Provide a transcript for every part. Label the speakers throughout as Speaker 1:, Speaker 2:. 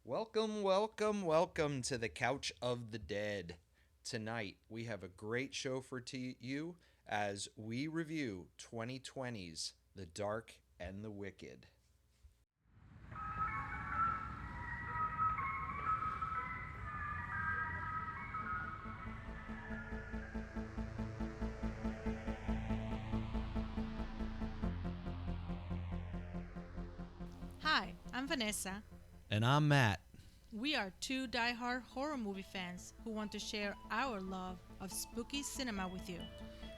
Speaker 1: Welcome, welcome, welcome to the Couch of the Dead. Tonight, we have a great show for you as we review 2020's The Dark and the Wicked.
Speaker 2: Hi, I'm Vanessa.
Speaker 1: And I'm Matt.
Speaker 2: We are two die-hard horror movie fans who want to share our love of spooky cinema with you.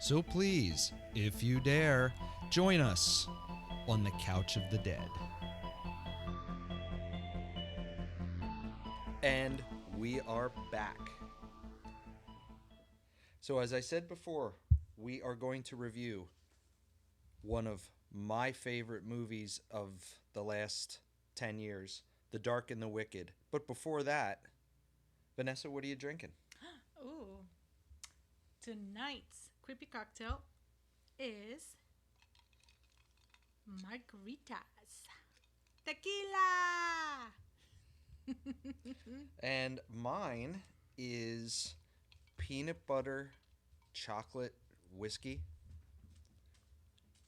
Speaker 1: So please, if you dare, join us on the Couch of the Dead. And we are back. So, as I said before, we are going to review one of my favorite movies of the last 10 years, The Dark and the Wicked. But before that, Vanessa, what are you drinking?
Speaker 2: Ooh, tonight's creepy cocktail is margaritas. Tequila!
Speaker 1: And mine is peanut butter chocolate whiskey,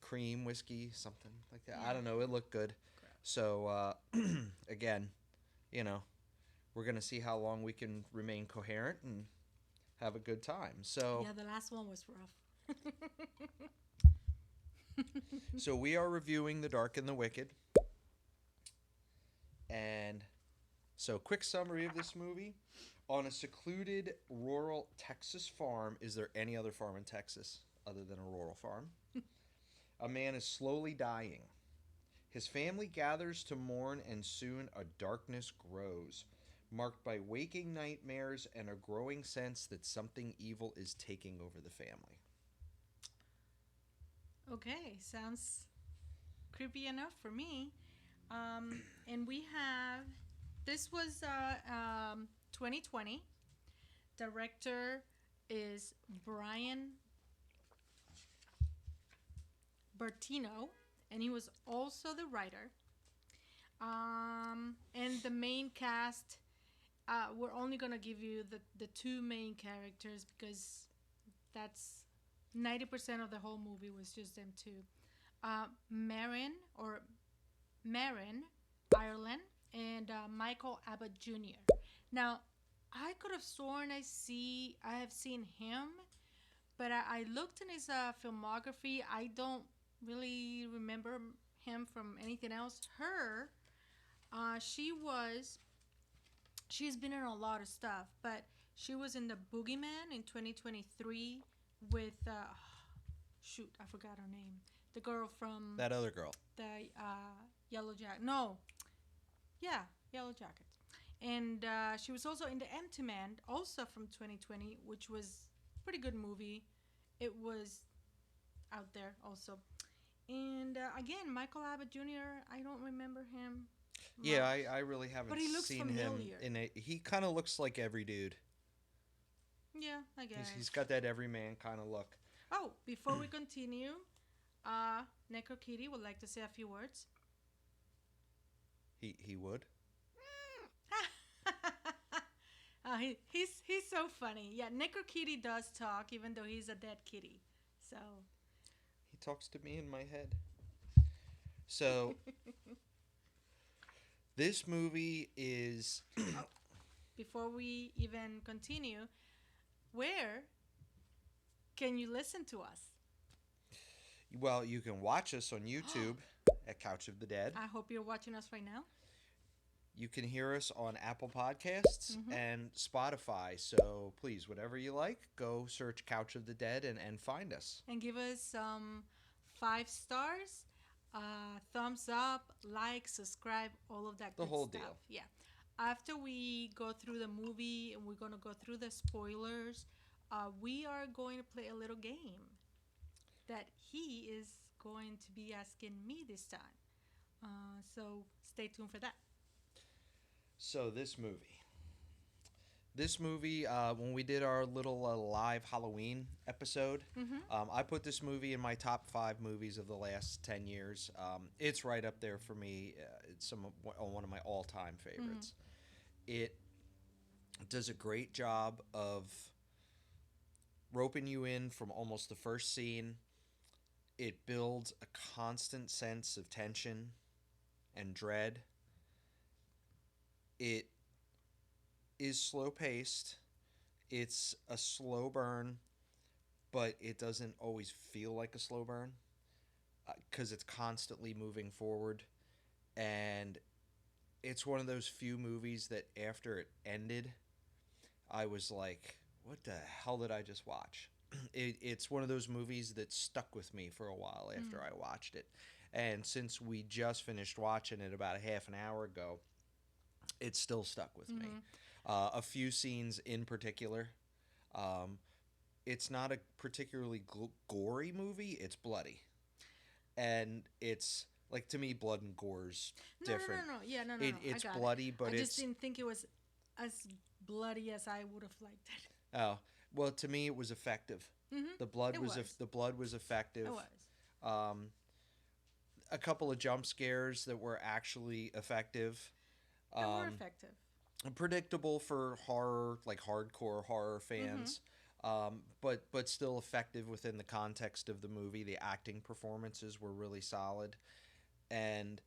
Speaker 1: cream whiskey, something like that. I don't know. It looked good.
Speaker 2: Gross.
Speaker 1: So, again, you know, we're going to see how long we can remain coherent and have a good time. So,
Speaker 2: Yeah, the last one was rough.
Speaker 1: so we are reviewing The Dark and the Wicked. And so, quick summary of this movie. On a secluded rural Texas farm, is there any other farm in Texas other than a rural farm? A man is slowly dying. His family gathers to mourn, and soon a darkness grows, marked by waking nightmares and a growing sense that something evil is taking over the family.
Speaker 2: Okay, sounds creepy enough for me. And we have this was 2020. Director is Bryan Bertino, and he was also the writer. And the main cast, we're only gonna give you the two main characters because that's 90% of the whole movie was just them two. Marin, Ireland, and Michael Abbott Jr. Now, I could have sworn I have seen him, but I looked in his filmography. I don't really remember him from anything else. She was she's been in a lot of stuff, but she was in the Boogeyman in 2023 with shoot, I forgot her name. The girl from
Speaker 1: That other girl.
Speaker 2: the Yellow Jacket. No, yeah, Yellow Jackets. And she was also in The Empty Man, also from 2020, which was a pretty good movie. It was out there also. And again, Michael Abbott Jr., I don't remember him
Speaker 1: Yeah,
Speaker 2: much.
Speaker 1: I really haven't
Speaker 2: But he looks
Speaker 1: seen him
Speaker 2: familiar.
Speaker 1: in a. He kind of looks like every dude.
Speaker 2: Yeah, I guess.
Speaker 1: He's got that everyman kind of look.
Speaker 2: Oh, before we continue, Necro Kitty would like to say a few words.
Speaker 1: He would.
Speaker 2: He's so funny. Yeah, Necro Kitty does talk, even though he's a dead kitty. So.
Speaker 1: He talks to me in my head. So this movie is
Speaker 2: Before we even continue, where can you listen to us?
Speaker 1: well, you can watch us on YouTube at Couch of the Dead.
Speaker 2: I hope you're watching us right now.
Speaker 1: You can hear us on Apple Podcasts and Spotify. So please, whatever you like, go search Couch of the Dead and find us.
Speaker 2: And give us some 5 stars, thumbs up, like, subscribe, all of that
Speaker 1: The
Speaker 2: good
Speaker 1: whole
Speaker 2: stuff.
Speaker 1: deal.
Speaker 2: Yeah. After we go through the movie and we're going to go through the spoilers, we are going to play a little game that he is going to be asking me this time. So stay tuned for that.
Speaker 1: So this movie, when we did our little live Halloween episode, I put this movie in my top 5 movies of the last 10 years. It's right up there for me. It's one of my all-time favorites. It does a great job of roping you in from almost the first scene. It builds a constant sense of tension and dread. It is slow paced. It's a slow burn, but it doesn't always feel like a slow burn because it's constantly moving forward. And it's one of those few movies that after it ended, I was like, what the hell did I just watch? It's one of those movies that stuck with me for a while after I watched it. And since we just finished watching it about a half an hour ago, it still stuck with me. A few scenes in particular. Um, it's not a particularly gory movie. It's bloody, and it's like to me, blood and gore's different.
Speaker 2: No. Yeah, no. I
Speaker 1: It's
Speaker 2: got it.
Speaker 1: bloody, but
Speaker 2: I just
Speaker 1: it's
Speaker 2: didn't think it was as bloody as I would have liked it.
Speaker 1: oh well. To me, it was effective. The blood
Speaker 2: It
Speaker 1: was
Speaker 2: was.
Speaker 1: the blood was effective.
Speaker 2: It was.
Speaker 1: Um, a couple of jump scares that were actually effective.
Speaker 2: They were
Speaker 1: Um,
Speaker 2: effective.
Speaker 1: predictable for horror, like hardcore horror fans, but still effective within the context of the movie. The acting performances were really solid, and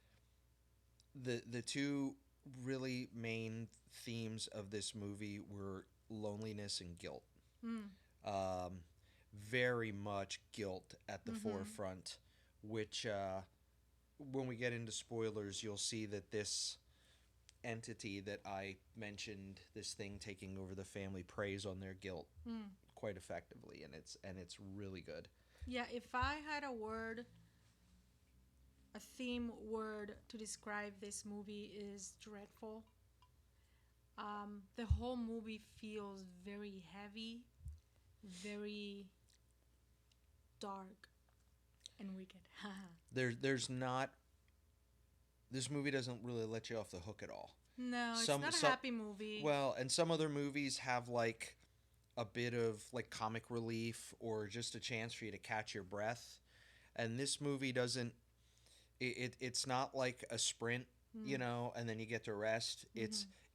Speaker 1: the two really main themes of this movie were loneliness and guilt.
Speaker 2: Mm.
Speaker 1: Um, very much guilt at the forefront, which when we get into spoilers, you'll see that this entity that I mentioned, this thing taking over the family, preys on their guilt quite effectively, and it's really good.
Speaker 2: Yeah, if I had a word, a theme word to describe this movie is dreadful. The whole movie feels very heavy, very dark, and wicked.
Speaker 1: There's not this movie doesn't really let you off the hook at all.
Speaker 2: No, it's not a happy movie.
Speaker 1: Well, and some other movies have like a bit of like comic relief or just a chance for you to catch your breath, and this movie doesn't. It's not like a sprint, and then you get to rest.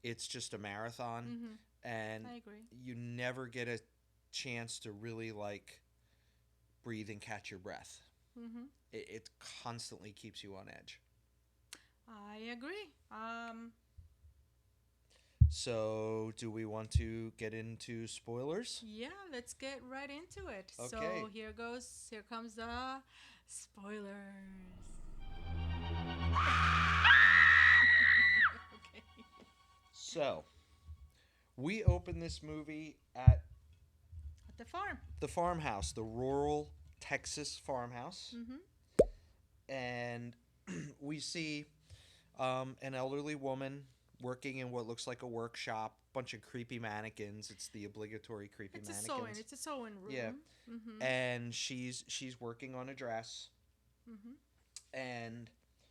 Speaker 1: It's just a marathon, and
Speaker 2: I agree.
Speaker 1: you never get a chance to really like breathe and catch your breath. It constantly keeps you on edge.
Speaker 2: I agree.
Speaker 1: So, do we want to get into spoilers?
Speaker 2: Yeah, let's get right into it.
Speaker 1: Okay.
Speaker 2: So here goes. Here comes the spoilers. Okay.
Speaker 1: So, we open this movie at
Speaker 2: At the farm.
Speaker 1: the farmhouse, the rural Texas farmhouse, and we see an elderly woman working in what looks like a workshop. Bunch of creepy mannequins. It's the obligatory creepy mannequins.
Speaker 2: It's a sewing room.
Speaker 1: Yeah, and she's working on a dress, and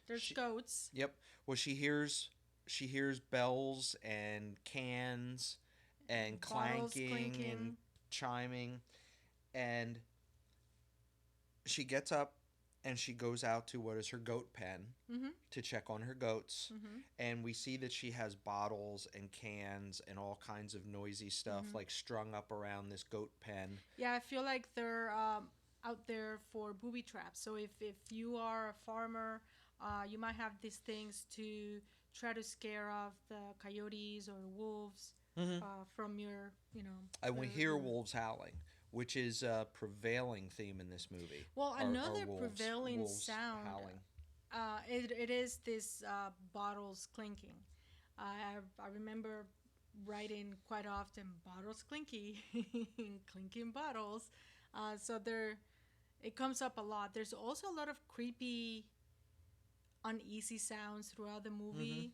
Speaker 2: There's goats.
Speaker 1: yep. Well, she hears bells and cans and
Speaker 2: Bottles
Speaker 1: clanking
Speaker 2: clinking.
Speaker 1: and chiming, and she gets up and she goes out to what is her goat pen to check on her goats, and we see that she has bottles and cans and all kinds of noisy stuff like strung up around this goat pen.
Speaker 2: Yeah, I feel like they're out there for booby traps. So if you are a farmer, you might have these things to try to scare off the coyotes or wolves from your,
Speaker 1: And we
Speaker 2: the-
Speaker 1: hear
Speaker 2: the-
Speaker 1: wolves howling, which is a prevailing theme in this movie.
Speaker 2: Well,
Speaker 1: Are
Speaker 2: another
Speaker 1: wolves-
Speaker 2: prevailing
Speaker 1: wolves
Speaker 2: sound.
Speaker 1: howling.
Speaker 2: It is this bottles clinking. I remember writing quite often bottles clinky, clinking bottles. So it comes up a lot. There's also a lot of creepy, uneasy sounds throughout the movie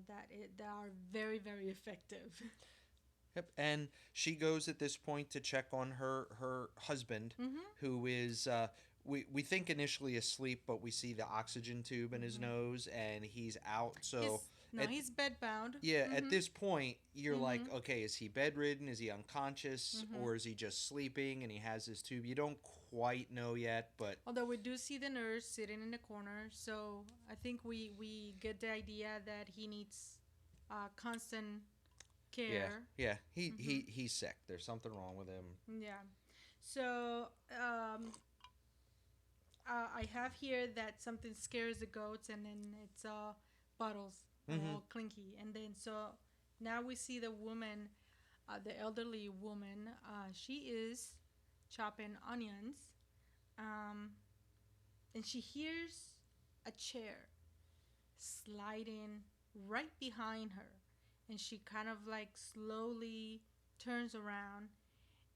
Speaker 2: that are very, very effective.
Speaker 1: Yep, and she goes at this point to check on her husband, who is we think initially asleep, but we see the oxygen tube in his nose, and he's out. So
Speaker 2: he's bedbound.
Speaker 1: yeah, at this point, you're like, okay, is he bedridden? Is he unconscious? Or is he just sleeping and he has his tube? You don't quite know yet, but
Speaker 2: Although we do see the nurse sitting in the corner, so I think we get the idea that he needs constant
Speaker 1: Yeah,
Speaker 2: care.
Speaker 1: yeah.
Speaker 2: Hmm.
Speaker 1: He's sick. There's something wrong with him.
Speaker 2: Yeah. So I have here that something scares the goats, and then it's bottles are
Speaker 1: Mm-hmm.
Speaker 2: all clinky, and then so now we see the woman, the elderly woman. She is chopping onions, um, and she hears a chair sliding right behind her, and she kind of like slowly turns around,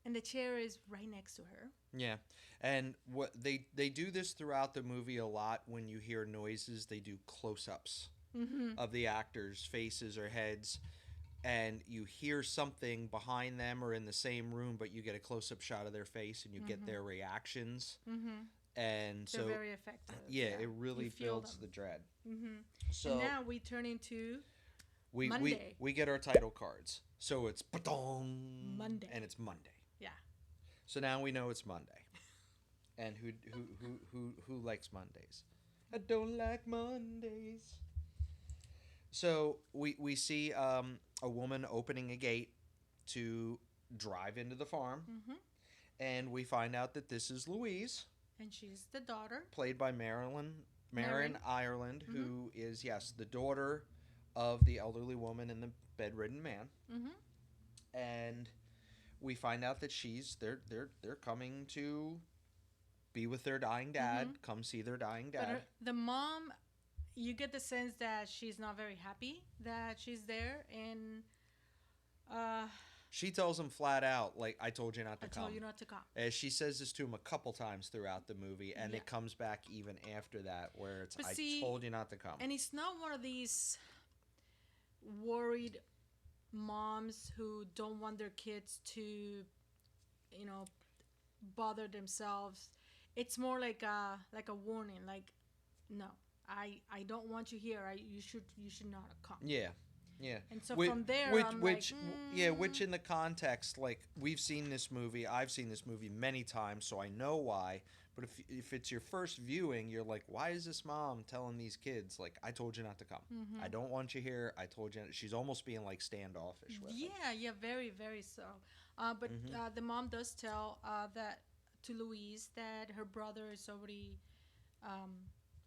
Speaker 2: and the chair is right next to her.
Speaker 1: Yeah, and what they do this throughout the movie a lot. When you hear noises, they do close-ups
Speaker 2: Mm-hmm.
Speaker 1: of the actors' faces or heads, and you hear something behind them or in the same room, but you get a close-up shot of their face and you get
Speaker 2: Mm-hmm.
Speaker 1: their reactions.
Speaker 2: Mm-hmm.
Speaker 1: And
Speaker 2: They're
Speaker 1: so,
Speaker 2: very effective.
Speaker 1: yeah,
Speaker 2: Yeah,
Speaker 1: it
Speaker 2: you
Speaker 1: really
Speaker 2: feel
Speaker 1: builds
Speaker 2: them.
Speaker 1: the dread.
Speaker 2: Mm-hmm. And
Speaker 1: So
Speaker 2: now we turn into
Speaker 1: we we
Speaker 2: Monday.
Speaker 1: we get our title cards. So it's ba-dong,
Speaker 2: Monday.
Speaker 1: and it's Monday.
Speaker 2: Yeah.
Speaker 1: So now we know it's Monday. And who likes Mondays? I don't like Mondays. So we see a woman opening a gate to drive into the farm,
Speaker 2: Mm-hmm.
Speaker 1: and we find out that this is Louise,
Speaker 2: And she's the daughter,
Speaker 1: played by Marin
Speaker 2: Marin.
Speaker 1: Ireland,
Speaker 2: Mm-hmm.
Speaker 1: who is, yes, the daughter of the elderly woman and the bedridden man.
Speaker 2: Mm-hmm.
Speaker 1: And we find out that they're coming to be with their dying dad,
Speaker 2: Mm-hmm.
Speaker 1: come see their dying
Speaker 2: But
Speaker 1: dad.
Speaker 2: the mom, you get the sense that she's not very happy that she's there, and uh,
Speaker 1: She tells him flat out, like, I told you not
Speaker 2: I
Speaker 1: to
Speaker 2: told
Speaker 1: come.
Speaker 2: you not to come.
Speaker 1: As she says this to him a couple times throughout the movie, and
Speaker 2: Yeah.
Speaker 1: it comes back even after that, where it's,
Speaker 2: But
Speaker 1: I
Speaker 2: see,
Speaker 1: told you not to come.
Speaker 2: and it's not one of these worried moms who don't want their kids to, bother themselves. It's more like a warning, like, no, I don't want you here. You should not come.
Speaker 1: Yeah, yeah.
Speaker 2: And so
Speaker 1: Which,
Speaker 2: from there,
Speaker 1: which,
Speaker 2: I'm like,
Speaker 1: which, yeah, which in the context, like, we've seen this movie, I've seen this movie many times, so I know why. But if it's your first viewing, you're like, why is this mom telling these kids, like, I told you not to come. I don't want you here. I told you. She's almost being, like, standoffish with him.
Speaker 2: yeah, very, very so. But
Speaker 1: Mm-hmm.
Speaker 2: the mom does tell that to Louise that her brother is already um,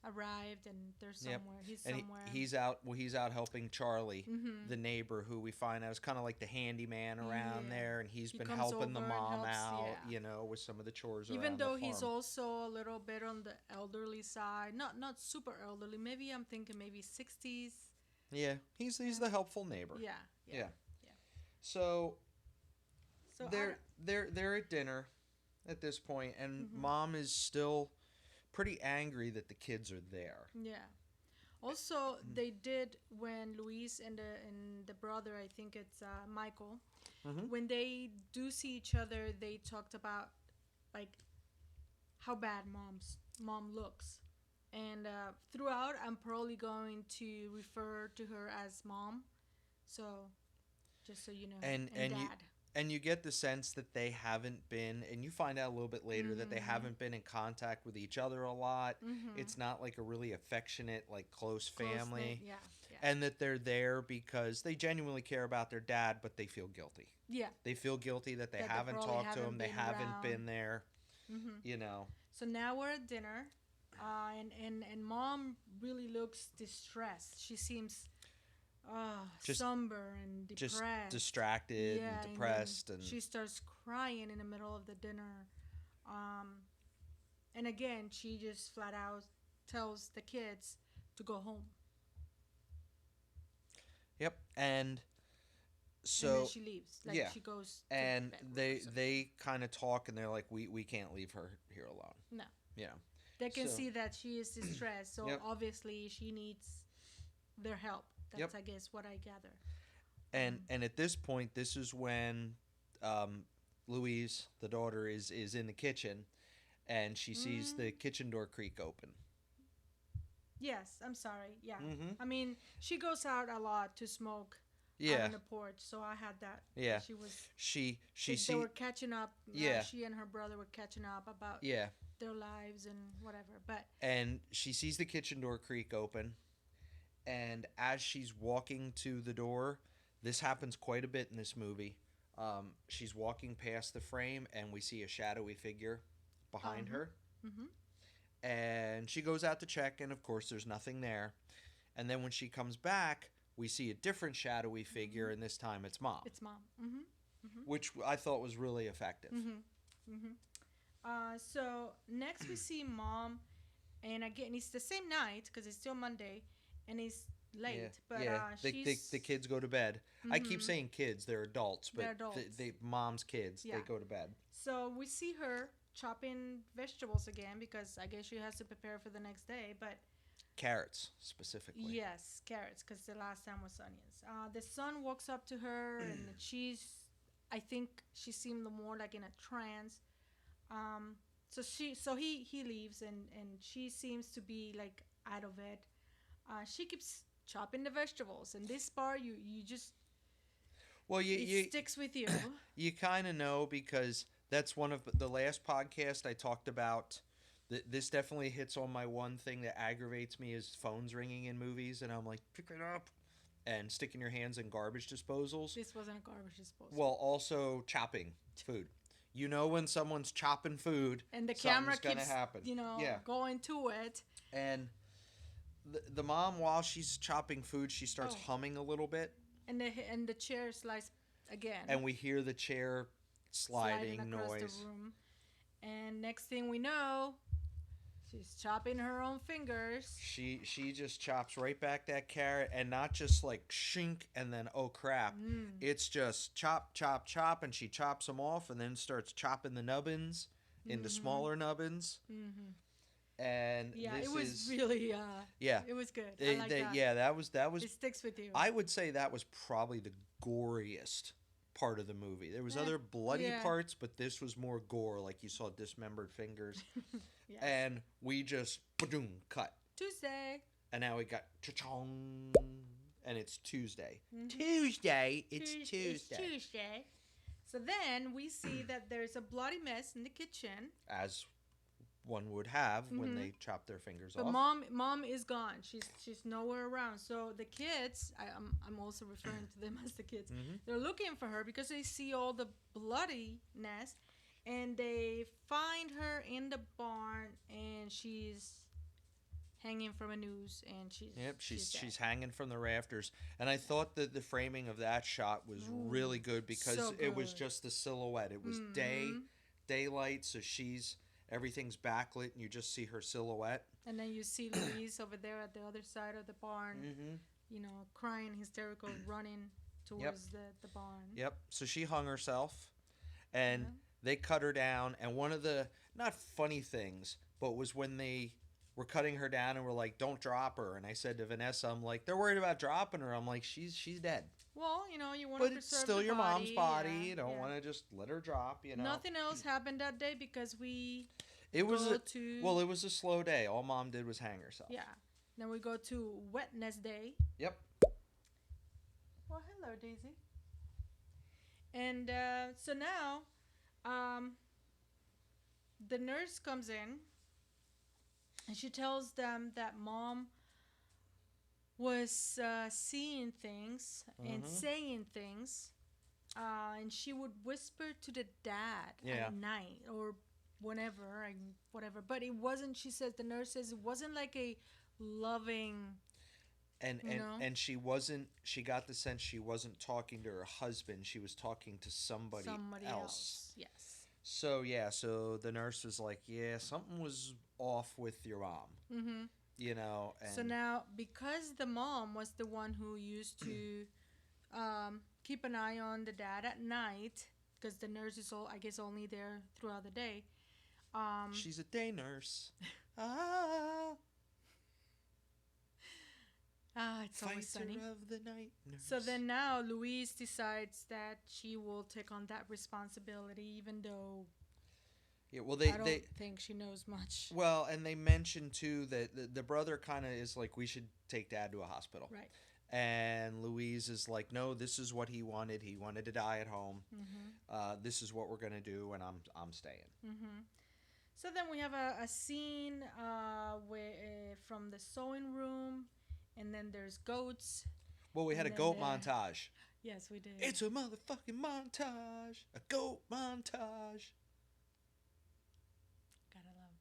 Speaker 2: arrived, and they're
Speaker 1: Yep.
Speaker 2: somewhere. He's
Speaker 1: And
Speaker 2: somewhere.
Speaker 1: he's out. Well, he's out helping Charlie,
Speaker 2: Mm-hmm.
Speaker 1: the neighbor, who we find out is kind of like the handyman around
Speaker 2: Yeah.
Speaker 1: there, and he's
Speaker 2: He
Speaker 1: been
Speaker 2: comes
Speaker 1: helping the
Speaker 2: over and
Speaker 1: mom
Speaker 2: helps,
Speaker 1: out,
Speaker 2: yeah.
Speaker 1: with some of the chores
Speaker 2: Even
Speaker 1: around
Speaker 2: though
Speaker 1: the
Speaker 2: he's
Speaker 1: farm.
Speaker 2: also a little bit on the elderly side, not super elderly. Maybe I'm thinking maybe 60s.
Speaker 1: Yeah, he's
Speaker 2: Yeah.
Speaker 1: the helpful neighbor.
Speaker 2: Yeah, yeah,
Speaker 1: Yeah.
Speaker 2: yeah.
Speaker 1: So
Speaker 2: So
Speaker 1: they're at dinner at this point, and
Speaker 2: Mhm.
Speaker 1: mom is still pretty angry that the kids are there.
Speaker 2: yeah. Also, they did when Luis and the brother, I think it's Michael,
Speaker 1: Mm-hmm.
Speaker 2: when they do see each other, they talked about like how bad mom looks, and throughout, I'm probably going to refer to her as mom. So just so you know,
Speaker 1: And
Speaker 2: and
Speaker 1: and you
Speaker 2: dad.
Speaker 1: and you get the sense that they haven't been, and you find out a little bit later that they
Speaker 2: Mhm.
Speaker 1: haven't been in contact with each other a lot.
Speaker 2: Mhm.
Speaker 1: It's not like a really affectionate, like, close family.
Speaker 2: Yeah, yeah,
Speaker 1: And that they're there because they genuinely care about their dad, but they feel guilty.
Speaker 2: yeah.
Speaker 1: They feel guilty that they
Speaker 2: That they
Speaker 1: haven't
Speaker 2: probably
Speaker 1: talked to
Speaker 2: haven't
Speaker 1: him, they
Speaker 2: been
Speaker 1: haven't
Speaker 2: around.
Speaker 1: been there,
Speaker 2: Mhm.
Speaker 1: you know.
Speaker 2: So now we're at dinner, and mom really looks distressed. She seems
Speaker 1: Just
Speaker 2: somber and
Speaker 1: just
Speaker 2: depressed.
Speaker 1: distracted
Speaker 2: Yeah,
Speaker 1: and
Speaker 2: then
Speaker 1: depressed and
Speaker 2: she starts crying in the middle of the dinner. Um, and again, she just flat out tells the kids to go home,
Speaker 1: yep. And
Speaker 2: and then
Speaker 1: so
Speaker 2: she leaves. Like
Speaker 1: yeah.
Speaker 2: she goes to the
Speaker 1: And
Speaker 2: bedroom or
Speaker 1: they
Speaker 2: something.
Speaker 1: they kind of talk, and they're like, we can't leave her here alone.
Speaker 2: No.
Speaker 1: You know.
Speaker 2: They can
Speaker 1: So-
Speaker 2: see that she is distressed, so
Speaker 1: Yep.
Speaker 2: obviously she needs their help. That's,
Speaker 1: Yep.
Speaker 2: I guess, what I gather.
Speaker 1: And at this point, this is when Louise, the daughter, is in the kitchen, and she sees the kitchen door creak open.
Speaker 2: Yes, I'm sorry. Yeah.
Speaker 1: Mm-hmm.
Speaker 2: I mean, she goes out a lot to smoke out
Speaker 1: Yeah,
Speaker 2: on the porch, so I had that.
Speaker 1: yeah.
Speaker 2: She was.
Speaker 1: She
Speaker 2: They
Speaker 1: see
Speaker 2: were catching up.
Speaker 1: Yeah.
Speaker 2: She and her brother were catching up about
Speaker 1: yeah,
Speaker 2: their lives and whatever. But
Speaker 1: and she sees the kitchen door creak open, And as she's walking to the door, this happens quite a bit in this movie. She's walking past the frame, and we see a shadowy figure behind her.
Speaker 2: Mm-hmm.
Speaker 1: And she goes out to check, and of course, there's nothing there. And then when she comes back, we see a different shadowy figure, and this time it's mom,
Speaker 2: It's mom. Mm-hmm. Mm-hmm.
Speaker 1: which I thought was really effective.
Speaker 2: Mm-hmm. Mm-hmm. So next we see mom, and again it's the same night because it's still Monday, and it's late.
Speaker 1: Yeah,
Speaker 2: But
Speaker 1: yeah.
Speaker 2: she's
Speaker 1: The kids go to bed. I keep
Speaker 2: Mhm.
Speaker 1: saying kids; they're adults, but
Speaker 2: They're adults.
Speaker 1: they mom's kids.
Speaker 2: Yeah.
Speaker 1: They go to bed.
Speaker 2: So we see her chopping vegetables again because I guess she has to prepare for the next day. But
Speaker 1: Carrots specifically.
Speaker 2: yes, carrots because the last time was onions. The son walks up to her and I think she seemed more like in a trance. So he leaves and she seems to be like out of it. She keeps chopping the vegetables, and this part you just
Speaker 1: Well,
Speaker 2: it sticks with you.
Speaker 1: you kind of know because that's one of the last podcast I talked about. This definitely hits on my one thing that aggravates me is phones ringing in movies, and I'm like, pick it up, and sticking your hands in garbage disposals.
Speaker 2: This wasn't a garbage disposal.
Speaker 1: Well, also chopping food. You know when someone's chopping food,
Speaker 2: and the camera
Speaker 1: something's gonna
Speaker 2: keeps
Speaker 1: happen. Yeah.
Speaker 2: going to it.
Speaker 1: And the mom, while she's chopping food, she starts humming a little bit,
Speaker 2: And the chair slides again.
Speaker 1: and we hear the chair sliding
Speaker 2: across
Speaker 1: noise.
Speaker 2: the room. And next thing we know, she's chopping her own fingers.
Speaker 1: She just chops right back that carrot, and not just like shink and then oh crap. It's just chop, chop, chop, and she chops them off, and then starts chopping the nubbins into smaller nubbins.
Speaker 2: Mm-hmm.
Speaker 1: And
Speaker 2: Yeah,
Speaker 1: this
Speaker 2: it was
Speaker 1: is
Speaker 2: really
Speaker 1: yeah,
Speaker 2: it was good. I like that.
Speaker 1: yeah, that was
Speaker 2: It sticks with you.
Speaker 1: I would say that was probably the goriest part of the movie. There was other bloody parts, but this was more gore, like you saw dismembered fingers.
Speaker 2: Yes.
Speaker 1: And we just boom cut.
Speaker 2: Tuesday.
Speaker 1: And now we got cha-chong, and it's Tuesday.
Speaker 2: Mm-hmm.
Speaker 1: Tuesday, it's Tuesday.
Speaker 2: It's Tuesday. So then we see that there's a bloody mess in the kitchen.
Speaker 1: As one would have when they chop their fingers
Speaker 2: But
Speaker 1: off.
Speaker 2: mom is gone. She's nowhere around. So the kids, I'm also referring to them as the kids. They're looking for her because they see all the bloodiness, and they find her in the barn, and she's hanging from a noose, and
Speaker 1: she's hanging from the rafters. And I thought that the framing of that shot was really good because
Speaker 2: so
Speaker 1: it was
Speaker 2: good.
Speaker 1: just the silhouette. It was daylight, so everything's backlit, and you just see her silhouette.
Speaker 2: And then you see Louise over there at the other side of the barn, crying, hysterical, running towards the barn.
Speaker 1: Yep. So she hung herself, and they cut her down. And one of the not funny things, but was when they were cutting her down and were like, "Don't drop her." And I said to Vanessa, "I'm like, they're worried about dropping her." I'm like, "She's dead."
Speaker 2: Well, you want to preserve the body.
Speaker 1: But it's still your mom's body. You don't want to just let her drop.
Speaker 2: Nothing else happened that day because
Speaker 1: it was a slow day. All mom did was hang herself.
Speaker 2: Yeah. Then we go to wetness day.
Speaker 1: Yep.
Speaker 2: Well, hello, Daisy. And so now, the nurse comes in, and she tells them that mom was seeing things and saying things, and she would whisper to the dad at night or whatever. But it wasn't. She says the nurse says it wasn't like a loving.
Speaker 1: And she wasn't. She got the sense she wasn't talking to her husband. She was talking to somebody else.
Speaker 2: Yes.
Speaker 1: So so the nurse was like, "Yeah, something was off with your mom."
Speaker 2: Mm-hmm.
Speaker 1: And
Speaker 2: so now, because the mom was the one who used to keep an eye on the dad at night, because the nurse is I guess only there throughout the day.
Speaker 1: She's a day nurse.
Speaker 2: It's always sunny.
Speaker 1: Of the night nurse.
Speaker 2: So then now Louise decides that she will take on that responsibility, even though I don't think she knows much.
Speaker 1: Well, and they mentioned too that the brother kind of is like, we should take dad to a hospital.
Speaker 2: Right.
Speaker 1: And Louise is like, no, this is what he wanted. He wanted to die at home.
Speaker 2: Mm-hmm.
Speaker 1: This is what we're gonna do, and I'm staying.
Speaker 2: Mm-hmm. So then we have a scene from the sewing room, and then there's goats.
Speaker 1: Well, we had
Speaker 2: And
Speaker 1: a
Speaker 2: then
Speaker 1: goat
Speaker 2: there-
Speaker 1: montage.
Speaker 2: Yes, we did.
Speaker 1: It's a motherfucking montage. A goat montage.
Speaker 2: Gotta love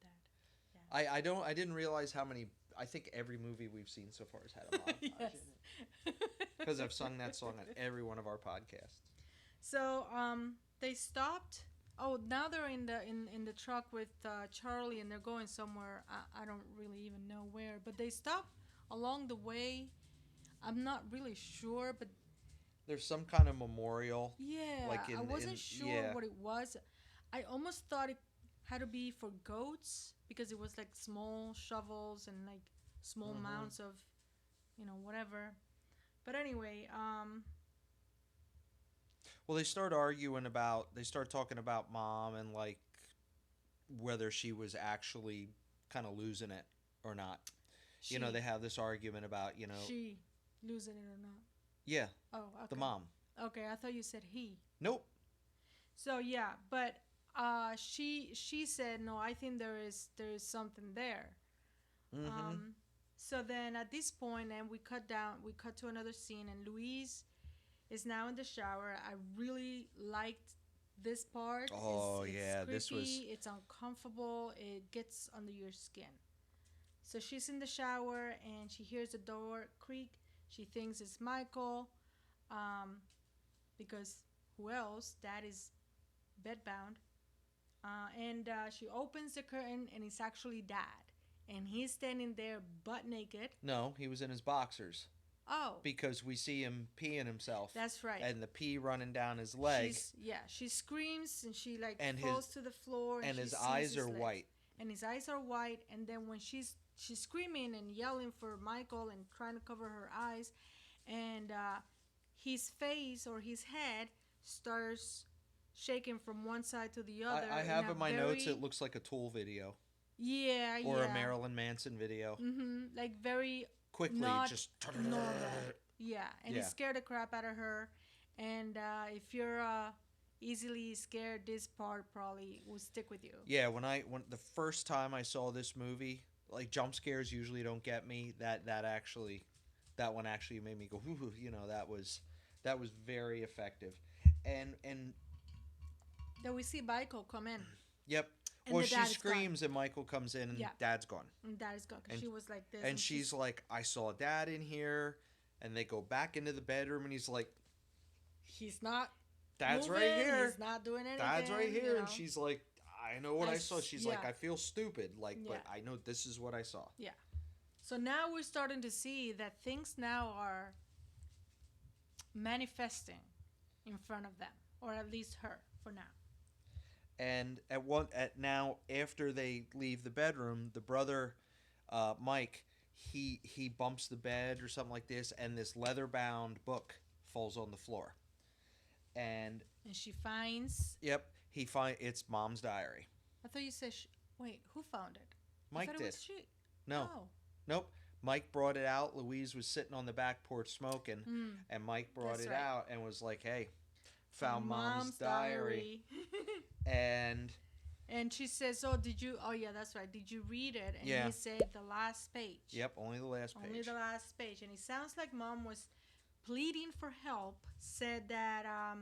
Speaker 2: that.
Speaker 1: I didn't realize how many. I think every movie we've seen so far has had a montage
Speaker 2: Yes.
Speaker 1: in it. Because I've sung that song on every one of our podcasts.
Speaker 2: So they stopped. Oh, now they're in the truck with Charlie, and they're going somewhere. I don't really even know where, but they stopped along the way. I'm not really sure, but
Speaker 1: There's some kind of memorial.
Speaker 2: yeah,
Speaker 1: Like
Speaker 2: I wasn't sure
Speaker 1: yeah.
Speaker 2: what it was. I almost thought it had to be for goats because it was like small shovels and like small
Speaker 1: Mhm.
Speaker 2: mounds of, whatever. But anyway,
Speaker 1: Well, they start talking about mom and like whether she was actually kind of losing it or not.
Speaker 2: she,
Speaker 1: They have this argument about,
Speaker 2: she losing it or not.
Speaker 1: yeah,
Speaker 2: Oh, okay.
Speaker 1: the mom.
Speaker 2: Okay, I thought you said he.
Speaker 1: Nope.
Speaker 2: So yeah, but she said no. I think there is something there.
Speaker 1: Mhm.
Speaker 2: So then at this point, and we cut to another scene, and Louise is now in the shower. I really liked this part.
Speaker 1: Oh,
Speaker 2: It's
Speaker 1: yeah,
Speaker 2: creepy,
Speaker 1: this was-
Speaker 2: it's uncomfortable. It gets under your skin. So she's in the shower and she hears the door creak. She thinks it's Michael, because who else? Dad is bedbound. And she opens the curtain and it's actually Dad. And he's standing there butt naked.
Speaker 1: No, he was in his boxers
Speaker 2: Oh,
Speaker 1: because we see him peeing himself.
Speaker 2: that's right.
Speaker 1: And the pee running down his leg.
Speaker 2: She screams and she like
Speaker 1: And
Speaker 2: falls to the floor.
Speaker 1: and
Speaker 2: she
Speaker 1: his
Speaker 2: sees
Speaker 1: eyes
Speaker 2: his
Speaker 1: are
Speaker 2: legs.
Speaker 1: white.
Speaker 2: And his eyes are white. And then when she's screaming and yelling for Michael and trying to cover her eyes, and his face or his head starts shaking from one side to the other.
Speaker 1: I have
Speaker 2: a
Speaker 1: in my notes
Speaker 2: very-
Speaker 1: it looks like a Tool video
Speaker 2: Yeah,
Speaker 1: or
Speaker 2: yeah.
Speaker 1: a Marilyn Manson video.
Speaker 2: Like very
Speaker 1: Quickly,
Speaker 2: not
Speaker 1: just
Speaker 2: normal. Yeah, and
Speaker 1: Yeah.
Speaker 2: it scared the crap out of her. And if you're easily scared, this part probably will stick with you.
Speaker 1: Yeah, when the first time I saw this movie, like jump scares usually don't get me. That one actually made me go, "Ooh," that was very effective. And
Speaker 2: Then we see Michael come in,
Speaker 1: yep.
Speaker 2: And
Speaker 1: Well,
Speaker 2: the
Speaker 1: she
Speaker 2: dad is
Speaker 1: screams and Michael comes in and
Speaker 2: Yeah.
Speaker 1: Dad's gone.
Speaker 2: and Dad is gone. 'Cause
Speaker 1: And-
Speaker 2: she was like this,
Speaker 1: And she's like, "I saw Dad in here." And they go back into the bedroom and he's like,
Speaker 2: he's not.
Speaker 1: "Dad's
Speaker 2: moving,
Speaker 1: right here.
Speaker 2: He's not doing anything.
Speaker 1: Dad's right
Speaker 2: you
Speaker 1: here."
Speaker 2: know?
Speaker 1: And she's like, "I know what I saw." She's like,
Speaker 2: yeah.
Speaker 1: "I feel stupid, like, but
Speaker 2: Yeah.
Speaker 1: I know this is what I saw."
Speaker 2: So now we're starting to see that things now are manifesting in front of them, or at least her for now.
Speaker 1: And now after they leave the bedroom, the brother, Mike, he bumps the bed or something like this, and this leather-bound book falls on the floor. And
Speaker 2: And she finds.
Speaker 1: yep, it's Mom's diary.
Speaker 2: I thought you said. Wait, who found it? I
Speaker 1: Mike
Speaker 2: thought it
Speaker 1: did.
Speaker 2: was she.
Speaker 1: No,
Speaker 2: Oh.
Speaker 1: nope. Mike brought it out. Louise was sitting on the back porch smoking, and Mike brought
Speaker 2: That's
Speaker 1: it
Speaker 2: right.
Speaker 1: out and was like, "Hey, found Mom's diary." And
Speaker 2: And she says, "Oh, did you? Oh, yeah, that's right. Did you read it?" And
Speaker 1: Yeah.
Speaker 2: he said, "The last page."
Speaker 1: yep, only the last page.
Speaker 2: Only the last page. And it sounds like Mom was pleading for help. Said that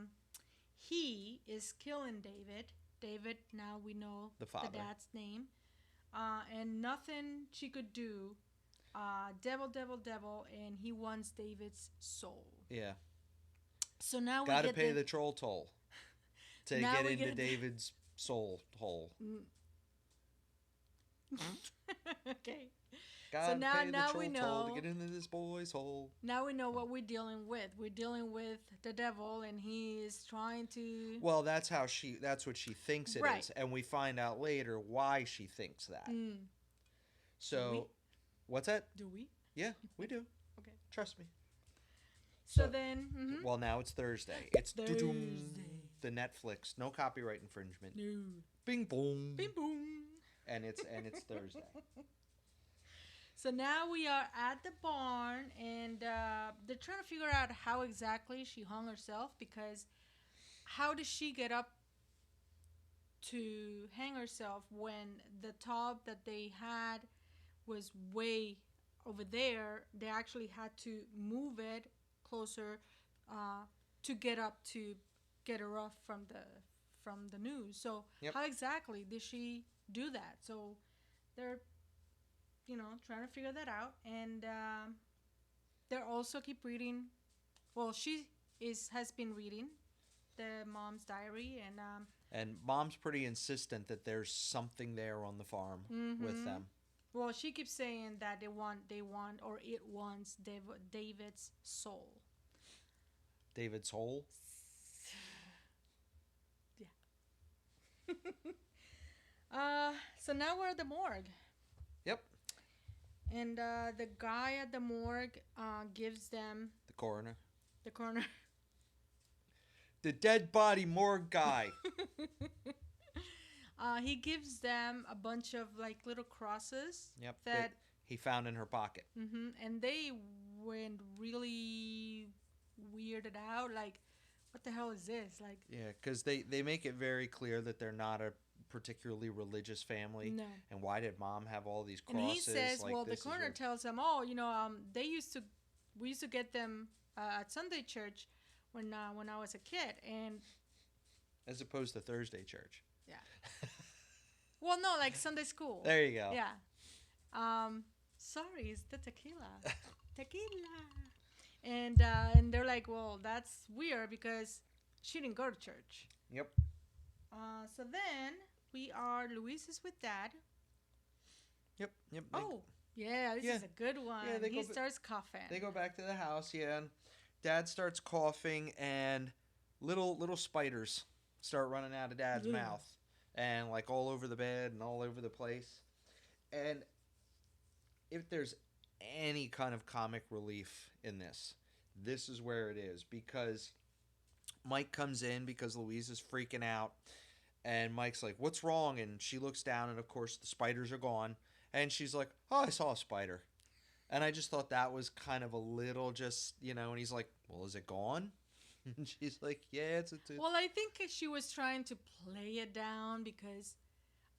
Speaker 2: he is killing David. David, now we know
Speaker 1: The father.
Speaker 2: dad's name. And nothing she could do. Devil, devil, devil, and he wants David's soul.
Speaker 1: Yeah.
Speaker 2: So now we
Speaker 1: Gotta
Speaker 2: get
Speaker 1: pay the troll toll to
Speaker 2: Now
Speaker 1: get
Speaker 2: we
Speaker 1: into
Speaker 2: get the-
Speaker 1: David's soul hole.
Speaker 2: Okay.
Speaker 1: Gotta
Speaker 2: now-
Speaker 1: pay the
Speaker 2: now
Speaker 1: troll
Speaker 2: we
Speaker 1: toll
Speaker 2: know-
Speaker 1: to get into this boy's hole.
Speaker 2: Now we know what we're dealing with. We're dealing with the devil, and he is trying to.
Speaker 1: Well, that's what she thinks it is,
Speaker 2: Right.
Speaker 1: and we find out later why she thinks that.
Speaker 2: Mm,
Speaker 1: So,
Speaker 2: we?
Speaker 1: what's that?
Speaker 2: do we?
Speaker 1: Yeah, we do.
Speaker 2: Okay.
Speaker 1: Trust me.
Speaker 2: So,
Speaker 1: So-
Speaker 2: then. Mhm.
Speaker 1: Well, now it's Thursday. It's doo-doom,
Speaker 2: Thursday.
Speaker 1: the Netflix. No copyright infringement.
Speaker 2: No.
Speaker 1: Bing boom.
Speaker 2: Bing boom.
Speaker 1: And it's Thursday.
Speaker 2: So now we are at the barn, and they're trying to figure out how exactly she hung herself, because how did she get up to hang herself when the tub that they had was way over there, they actually had to move it closer to get her off from the news. So
Speaker 1: Yep.
Speaker 2: how exactly did she do that? So they're trying to figure that out, and they're also keep reading. Well, she has been reading the mom's diary,
Speaker 1: And mom's pretty insistent that there's something there on the farm with them.
Speaker 2: well, she keeps saying that they want, or it wants David's soul.
Speaker 1: David's hole.
Speaker 2: Yeah. So now we're at the morgue.
Speaker 1: Yep.
Speaker 2: And the guy at the morgue gives them
Speaker 1: The coroner.
Speaker 2: the coroner.
Speaker 1: The dead body morgue guy.
Speaker 2: He gives them a bunch of like little crosses.
Speaker 1: Yep.
Speaker 2: That
Speaker 1: he found in her pocket.
Speaker 2: and they went really weirded out. Like, what the hell is this? Like,
Speaker 1: Yeah, because they make it very clear that they're not a particularly religious family.
Speaker 2: no.
Speaker 1: And why did mom have all these crosses?
Speaker 2: And he says,
Speaker 1: like,
Speaker 2: well, the
Speaker 1: this is
Speaker 2: coroner
Speaker 1: weird.
Speaker 2: tells them, we used to get them at Sunday church when I was a kid, and
Speaker 1: As opposed to Thursday church.
Speaker 2: yeah. Well, no, like Sunday school.
Speaker 1: There you go.
Speaker 2: Yeah. Sorry, it's the tequila. Tequila. And they're like, well, that's weird because she didn't go to church.
Speaker 1: Yep.
Speaker 2: So then Luis is with dad.
Speaker 1: Yep.
Speaker 2: Oh, yeah, this is a good one.
Speaker 1: Yeah,
Speaker 2: he starts coughing.
Speaker 1: They go back to the house, yeah, and dad starts coughing, and little spiders start running out of dad's
Speaker 2: Ugh.
Speaker 1: mouth, and like all over the bed and all over the place. And if there's any kind of comic relief in this is where it is, because Mike comes in because Louise is freaking out, and Mike's like, "What's wrong?" And she looks down, and of course the spiders are gone, and she's like, "Oh, I saw a spider." And I just thought that was kind of a little just, and he's like, "Well, is it gone?" And she's like, "Yeah, it's a..."
Speaker 2: Well, I think she was trying to play it down because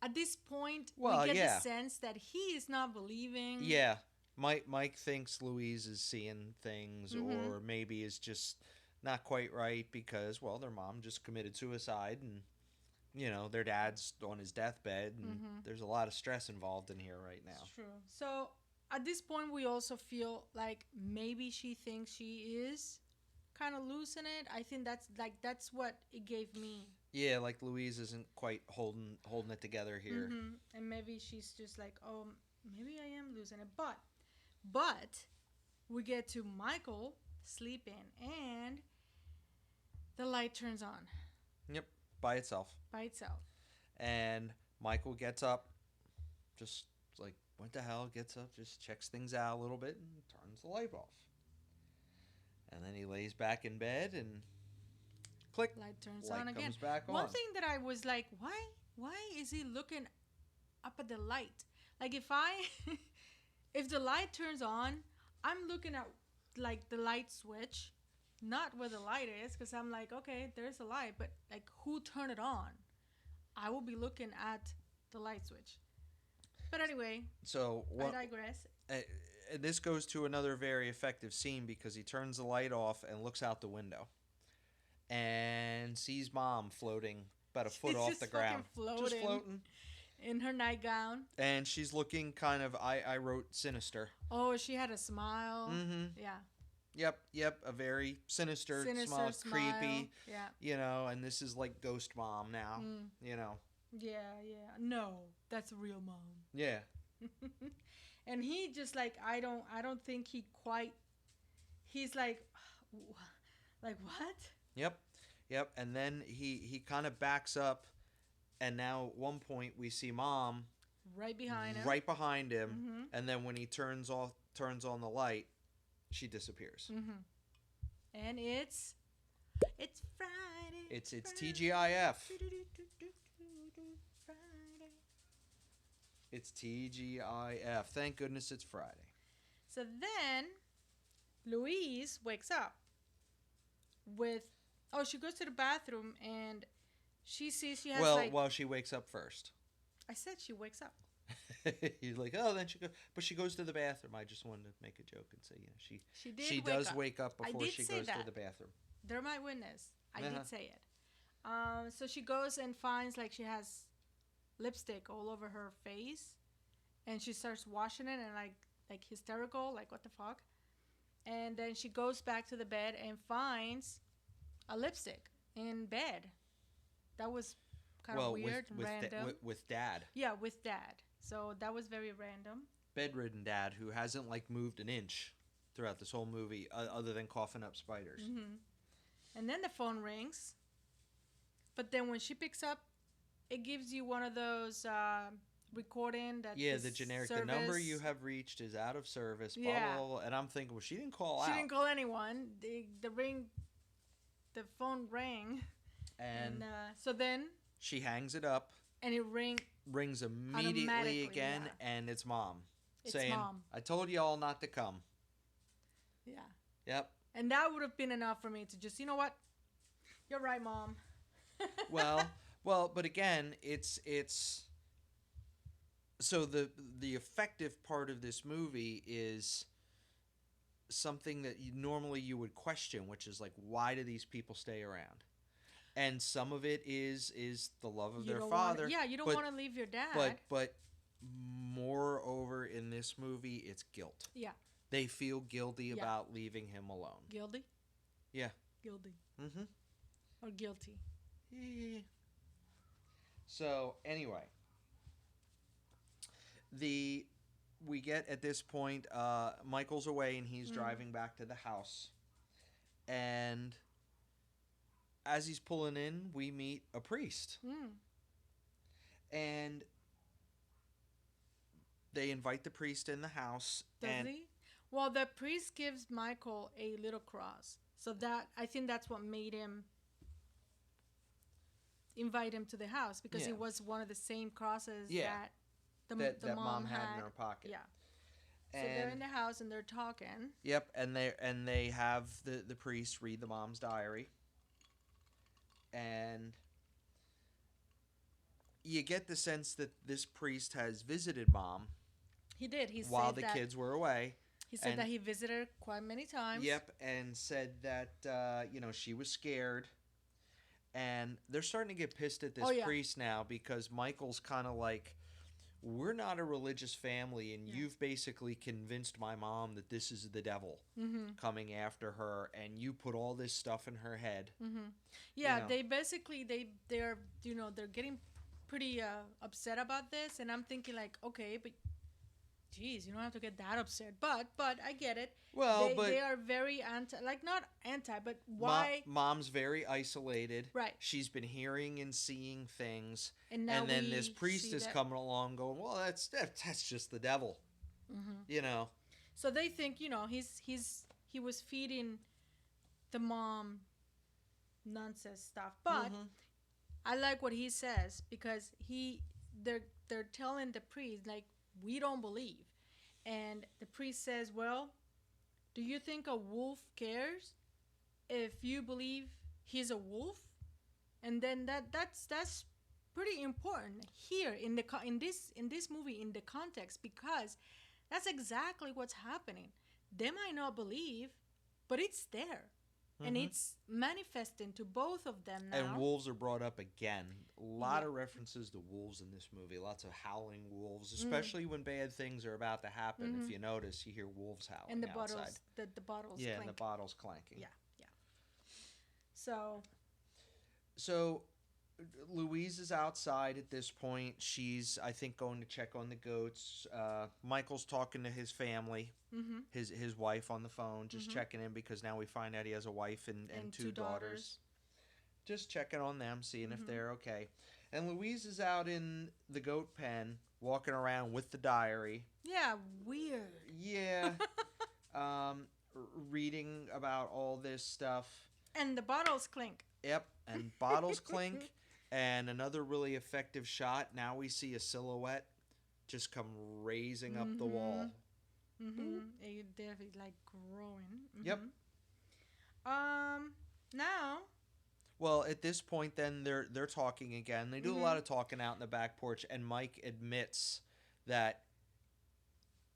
Speaker 2: at this point
Speaker 1: Well,
Speaker 2: we get
Speaker 1: yeah.
Speaker 2: the sense that he is not believing.
Speaker 1: Yeah, Mike thinks Louise is seeing things,
Speaker 2: Mhm.
Speaker 1: or maybe is just not quite right because, well, their mom just committed suicide, and their dad's on his deathbed, and there's a lot of stress involved in here right now.
Speaker 2: It's true. So at this point, we also feel like maybe she thinks she is kind of losing it. I think that's what it gave me.
Speaker 1: Yeah, like Louise isn't quite holding it together here.
Speaker 2: And maybe she's just like, oh, maybe I am losing it. But we get to Michael sleeping, and the light turns on
Speaker 1: Yep, by itself.
Speaker 2: by itself.
Speaker 1: And Michael gets up, just like, what the hell, gets up, just checks things out a little bit, and turns the light off. And then he lays back in bed, and click,
Speaker 2: Light turns
Speaker 1: light
Speaker 2: on again.
Speaker 1: comes back on.
Speaker 2: One thing that I was like, why is he looking up at the light? Like, if the light turns on, I'm looking at like the light switch, not where the light is, because I'm like, okay, there's a light, but like, who turned it on? I will be looking at the light switch. But anyway,
Speaker 1: So what?
Speaker 2: I digress.
Speaker 1: This goes to another very effective scene because he turns the light off and looks out the window, and sees mom floating about a foot
Speaker 2: She's
Speaker 1: off
Speaker 2: just
Speaker 1: the ground,
Speaker 2: fucking
Speaker 1: just floating,
Speaker 2: in her nightgown.
Speaker 1: and she's looking kind of. I wrote sinister.
Speaker 2: Oh, she had a smile.
Speaker 1: Mm-hmm.
Speaker 2: Yeah.
Speaker 1: Yep. A very sinister smile, creepy.
Speaker 2: Yeah.
Speaker 1: And this is like ghost mom now.
Speaker 2: Yeah. No, that's a real mom.
Speaker 1: Yeah.
Speaker 2: And he just like, I don't think he quite. He's like what?
Speaker 1: Yep. And then he kind of backs up, and now at one point we see mom
Speaker 2: Right behind him.
Speaker 1: right behind him, and then when he turns on the light, she disappears.
Speaker 2: And it's Friday.
Speaker 1: It's
Speaker 2: Friday.
Speaker 1: TGIF.
Speaker 2: Friday.
Speaker 1: It's TGIF. Thank goodness it's Friday.
Speaker 2: So then Louise wakes up with, she goes to the bathroom and she sees she has
Speaker 1: Well, she wakes up first.
Speaker 2: I said she wakes up.
Speaker 1: You're like, oh, then she goes, but she goes to the bathroom. I just wanted to make a joke and say, she does wake up
Speaker 2: I
Speaker 1: before
Speaker 2: did
Speaker 1: she
Speaker 2: say
Speaker 1: goes to
Speaker 2: that.
Speaker 1: the bathroom.
Speaker 2: They're my witness. I
Speaker 1: Uh-huh.
Speaker 2: did say it. So she goes and finds like she has lipstick all over her face, and she starts washing it and like hysterical, like what the fuck. And then she goes back to the bed and finds a lipstick in bed. That was kind of
Speaker 1: Well,
Speaker 2: weird and random.
Speaker 1: with dad,
Speaker 2: Yeah, with dad. So that was very random.
Speaker 1: bedridden dad, who hasn't like moved an inch throughout this whole movie, other than coughing up spiders.
Speaker 2: And then the phone rings. But then when she picks up, it gives you one of those recording that
Speaker 1: Yeah, the generic.
Speaker 2: service.
Speaker 1: The number you have reached is out of service. Blah,
Speaker 2: Yeah.
Speaker 1: blah, blah, and I'm thinking, well, she didn't call
Speaker 2: She
Speaker 1: out.
Speaker 2: didn't call anyone. The phone rang,
Speaker 1: And
Speaker 2: so then
Speaker 1: she hangs it up.
Speaker 2: and it
Speaker 1: Rings immediately
Speaker 2: Automatically,
Speaker 1: again,
Speaker 2: yeah.
Speaker 1: and it's mom
Speaker 2: It's
Speaker 1: saying,
Speaker 2: Mom.
Speaker 1: "I told you all not to come."
Speaker 2: Yeah.
Speaker 1: Yep.
Speaker 2: And that would have been enough for me to just, you know what? You're right, Mom.
Speaker 1: Well, but again, it's so the effective part of this movie is something that normally you would question, which is like, why do these people stay around? And some of it is the love of their father.
Speaker 2: You don't want to leave your dad.
Speaker 1: But moreover, in this movie, it's guilt.
Speaker 2: Yeah.
Speaker 1: They feel guilty about leaving him alone.
Speaker 2: Guilty?
Speaker 1: Yeah.
Speaker 2: Guilty.
Speaker 1: Mm-hmm.
Speaker 2: Or guilty.
Speaker 1: Yeah. So anyway, we get at this point, Michael's away and he's driving back to the house, and as he's pulling in, we meet a priest, and they invite the priest in the house.
Speaker 2: Does he? Well, the priest gives Michael a little cross, so that I think that's what made him invite him to the house, because it was one of the same crosses that the mom had
Speaker 1: in her pocket.
Speaker 2: Yeah. So they're in the house and they're talking.
Speaker 1: Yep, and they have the priest read the mom's diary, and you get the sense that this priest has visited mom.
Speaker 2: He did.
Speaker 1: While the kids were away.
Speaker 2: He said that he visited her quite many times.
Speaker 1: Yep, and said that she was scared. And they're starting to get pissed at this priest now, because Michael's kind of like, we're not a religious family, and you've basically convinced my mom that this is the devil coming after her, and you put all this stuff in her head.
Speaker 2: Yeah, they basically they're getting pretty upset about this, and I'm thinking like, okay, but geez, you don't have to get that upset. But I get it.
Speaker 1: Well,
Speaker 2: they are very not anti, but why?
Speaker 1: Mom's very isolated.
Speaker 2: Right.
Speaker 1: She's been hearing and seeing things,
Speaker 2: and
Speaker 1: then this priest is coming along, going, "Well, that's just the devil,"
Speaker 2: So they think he was feeding the mom nonsense stuff, but I like what he says, because they're telling the priest like, we don't believe. And the priest says, well, do you think a wolf cares if you believe he's a wolf? And then that's pretty important here in this movie, in the context, because that's exactly what's happening. They might not believe, but it's there. And it's manifesting to both of them now.
Speaker 1: And wolves are brought up again. A lot of references to wolves in this movie. Lots of howling wolves, especially when bad things are about to happen. If you notice, you hear wolves howling
Speaker 2: and the
Speaker 1: outside.
Speaker 2: Bottles, the bottles
Speaker 1: yeah,
Speaker 2: clink.
Speaker 1: and the bottles clanking.
Speaker 2: Yeah. So
Speaker 1: Louise is outside at this point. She's, I think, going to check on the goats. Michael's talking to his family, his wife on the phone, just checking in, because now we find out he has a wife and two daughters. Just checking on them, seeing if they're okay. And Louise is out in the goat pen, walking around with the diary.
Speaker 2: Yeah, weird.
Speaker 1: Yeah. Reading about all this stuff.
Speaker 2: And the bottles clink.
Speaker 1: Yep, and bottles clink. And another really effective shot. Now we see a silhouette just come raising up the wall.
Speaker 2: They're like growing.
Speaker 1: Yep.
Speaker 2: Now.
Speaker 1: Well, at this point, then they're talking again. They do a lot of talking out in the back porch, and Mike admits that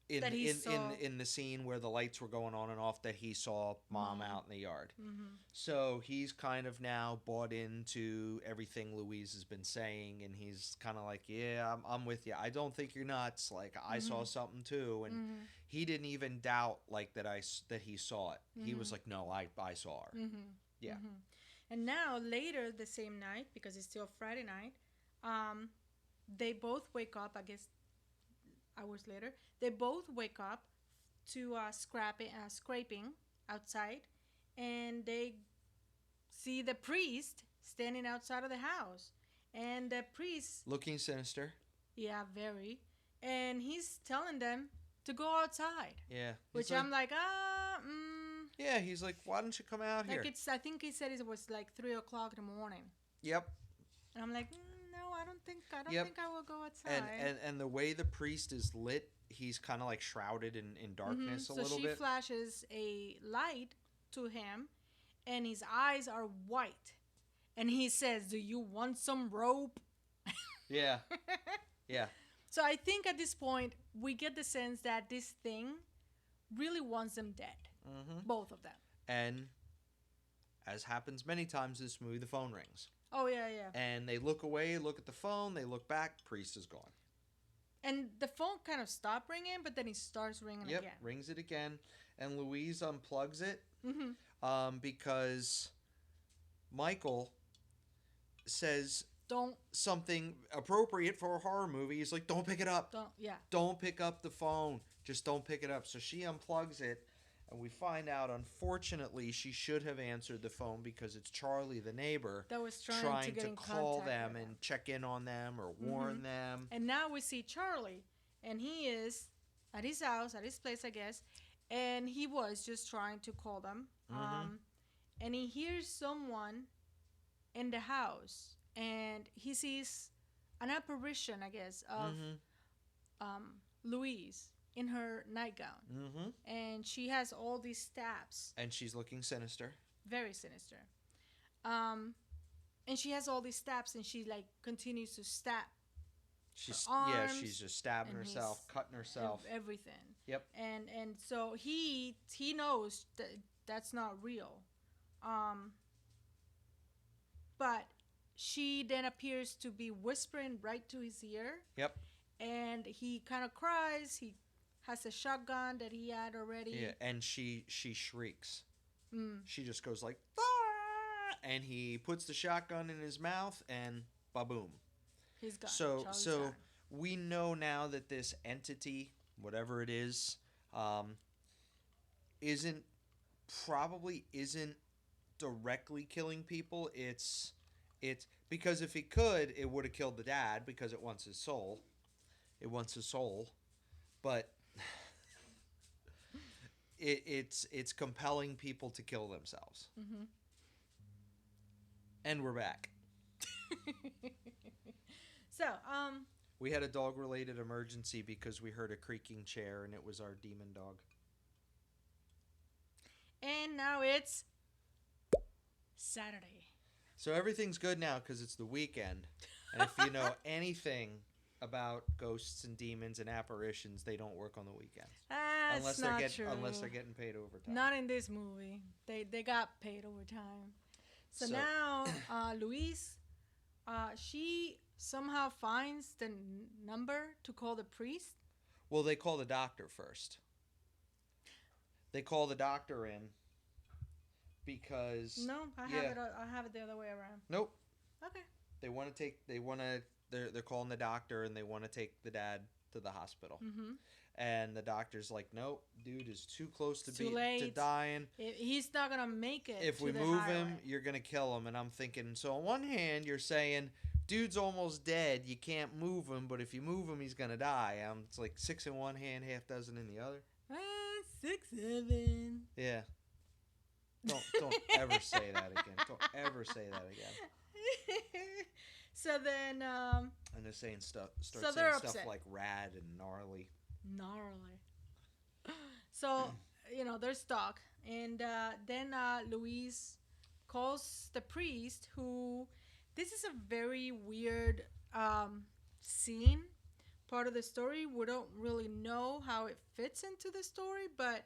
Speaker 1: in
Speaker 2: That he
Speaker 1: in,
Speaker 2: saw.
Speaker 1: in the scene where the lights were going on and off, that he saw mom out in the yard.
Speaker 2: Mm-hmm.
Speaker 1: So he's kind of now bought into everything Louise has been saying, and he's kind of like, yeah, I'm with you. I don't think you're nuts. Like, I saw something too, and
Speaker 2: Mm-hmm.
Speaker 1: he didn't even doubt like that he saw it. He was
Speaker 2: Mm-hmm.
Speaker 1: like, no, I saw her.
Speaker 2: Mm-hmm.
Speaker 1: Yeah.
Speaker 2: Mm-hmm. And now later the same night, because it's still Friday night, um, they both wake up. I guess hours later, they both wake up to scraping outside, and they see the priest standing outside of the house, and the priest,
Speaker 1: Looking sinister.
Speaker 2: yeah, very, and he's telling them to go outside,
Speaker 1: Yeah.
Speaker 2: which
Speaker 1: Like,
Speaker 2: I'm like,
Speaker 1: yeah, he's like, why don't you come out
Speaker 2: like
Speaker 1: here?
Speaker 2: it's. I think he said it was like 3 o'clock in the morning,
Speaker 1: Yep.
Speaker 2: and I'm like, no, I don't think
Speaker 1: Yep.
Speaker 2: I will go outside.
Speaker 1: And the way the priest is lit, he's kind of like shrouded in darkness a
Speaker 2: So
Speaker 1: little
Speaker 2: she
Speaker 1: bit.
Speaker 2: flashes a light to him, and his eyes are white. And he says, "Do you want some rope?"
Speaker 1: Yeah. Yeah.
Speaker 2: So I think at this point, we get the sense that this thing really wants them dead.
Speaker 1: Mm-hmm.
Speaker 2: Both of them.
Speaker 1: And as happens many times in this movie, the phone rings.
Speaker 2: Oh, yeah, yeah.
Speaker 1: And they look away, look at the phone, they look back, priest is gone.
Speaker 2: And the phone kind of stopped ringing, but then it starts ringing
Speaker 1: Yep,
Speaker 2: again.
Speaker 1: rings it again. And Louise unplugs it
Speaker 2: Mm-hmm.
Speaker 1: because Michael says
Speaker 2: Don't,
Speaker 1: something appropriate for a horror movie. He's like, don't pick it up.
Speaker 2: yeah.
Speaker 1: Don't pick up the phone. Just don't pick it up. So she unplugs it, and we find out, unfortunately, she should have answered the phone because it's Charlie, the neighbor,
Speaker 2: That was trying to get in
Speaker 1: call
Speaker 2: contact
Speaker 1: them
Speaker 2: with
Speaker 1: and check in on them or warn them.
Speaker 2: And now we see Charlie, and he is at his house, at his place, I guess, and he was just trying to call them. And he hears someone in the house, and he sees an apparition, I guess, of Louise in her nightgown, and she has all these stabs,
Speaker 1: And she's looking sinister.
Speaker 2: very sinister. And she has all these stabs, and she like continues to stab.
Speaker 1: She's
Speaker 2: arms
Speaker 1: she's just stabbing
Speaker 2: and
Speaker 1: herself, cutting herself.
Speaker 2: Everything.
Speaker 1: Yep.
Speaker 2: And so he knows that that's not real. But she then appears to be whispering right to his ear,
Speaker 1: Yep.
Speaker 2: and he kind of cries. He has a shotgun that he had already.
Speaker 1: Yeah, and she shrieks. She just goes like, "Ah!" And he puts the shotgun in his mouth, and ba-boom.
Speaker 2: He's gone.
Speaker 1: So
Speaker 2: Charlie's
Speaker 1: so
Speaker 2: gone.
Speaker 1: we know now that this entity, whatever it is, isn't directly killing people. It's because if it could, it would have killed the dad because it wants his soul. It wants his soul, but it's compelling people to kill themselves. And we're back.
Speaker 2: So
Speaker 1: We had a dog-related emergency because we heard a creaking chair, and it was our demon dog.
Speaker 2: and now it's Saturday.
Speaker 1: So everything's good now because it's the weekend. And if you know anything about ghosts and demons and apparitions, they don't work on the weekends.
Speaker 2: That's not true.
Speaker 1: Unless they're getting paid overtime.
Speaker 2: Not in this movie. They got paid overtime. So now Louise, she somehow finds the number to call the priest.
Speaker 1: Well, they call the doctor first. They call the doctor in because
Speaker 2: No, I have it the other way around.
Speaker 1: Nope.
Speaker 2: Okay.
Speaker 1: They're calling the doctor, and they want to take the dad to the hospital. And the doctor's like, nope, dude is too close to dying.
Speaker 2: He's not gonna make it.
Speaker 1: If we move him, you're gonna kill him. And I'm thinking, so on one hand, you're saying, dude's almost dead, you can't move him, but if you move him, he's gonna die. It's like 6 in one hand, half dozen in the other.
Speaker 2: 6, 7.
Speaker 1: Yeah. Don't ever say that again. Don't ever say that again.
Speaker 2: So then,
Speaker 1: And they're saying
Speaker 2: So
Speaker 1: saying
Speaker 2: they're
Speaker 1: stuff
Speaker 2: upset.
Speaker 1: like rad and gnarly.
Speaker 2: So they're stuck, and then Louise calls the priest. Who, this is a very weird scene, part of the story. We don't really know how it fits into the story, but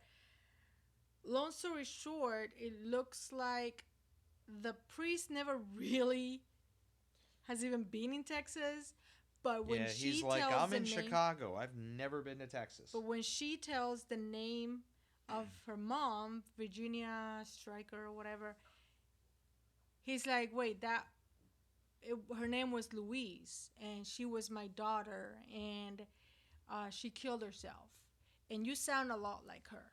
Speaker 2: long story short, it looks like the priest never really has even been in Texas. But when
Speaker 1: Yeah, he's
Speaker 2: she
Speaker 1: like,
Speaker 2: tells
Speaker 1: I'm
Speaker 2: the
Speaker 1: in
Speaker 2: name,
Speaker 1: Chicago. I've never been to Texas.
Speaker 2: but when she tells the name of her mom, Virginia Stryker or whatever, he's like, wait, her name was Louise, and she was my daughter, and she killed herself, and you sound a lot like her.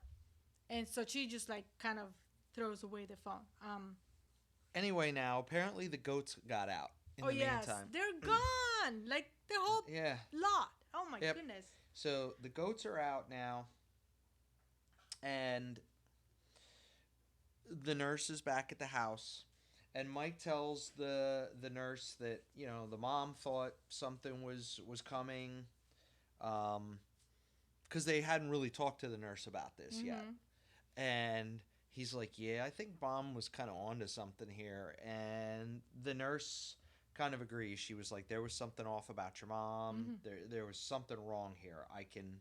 Speaker 2: And so she just like kind of throws away the phone.
Speaker 1: Anyway, now apparently the goats got out in
Speaker 2: Oh
Speaker 1: the
Speaker 2: yes,
Speaker 1: meantime.
Speaker 2: they're gone, like the whole
Speaker 1: Yeah.
Speaker 2: lot. Oh my
Speaker 1: Yep.
Speaker 2: goodness.
Speaker 1: So the goats are out now, and the nurse is back at the house. And Mike tells the nurse that the mom thought something was coming, because they hadn't really talked to the nurse about this yet. And he's like, yeah, I think mom was kind of onto something here. And the nurse kind of agrees. She was like, there was something off about your mom. There was something wrong here. I can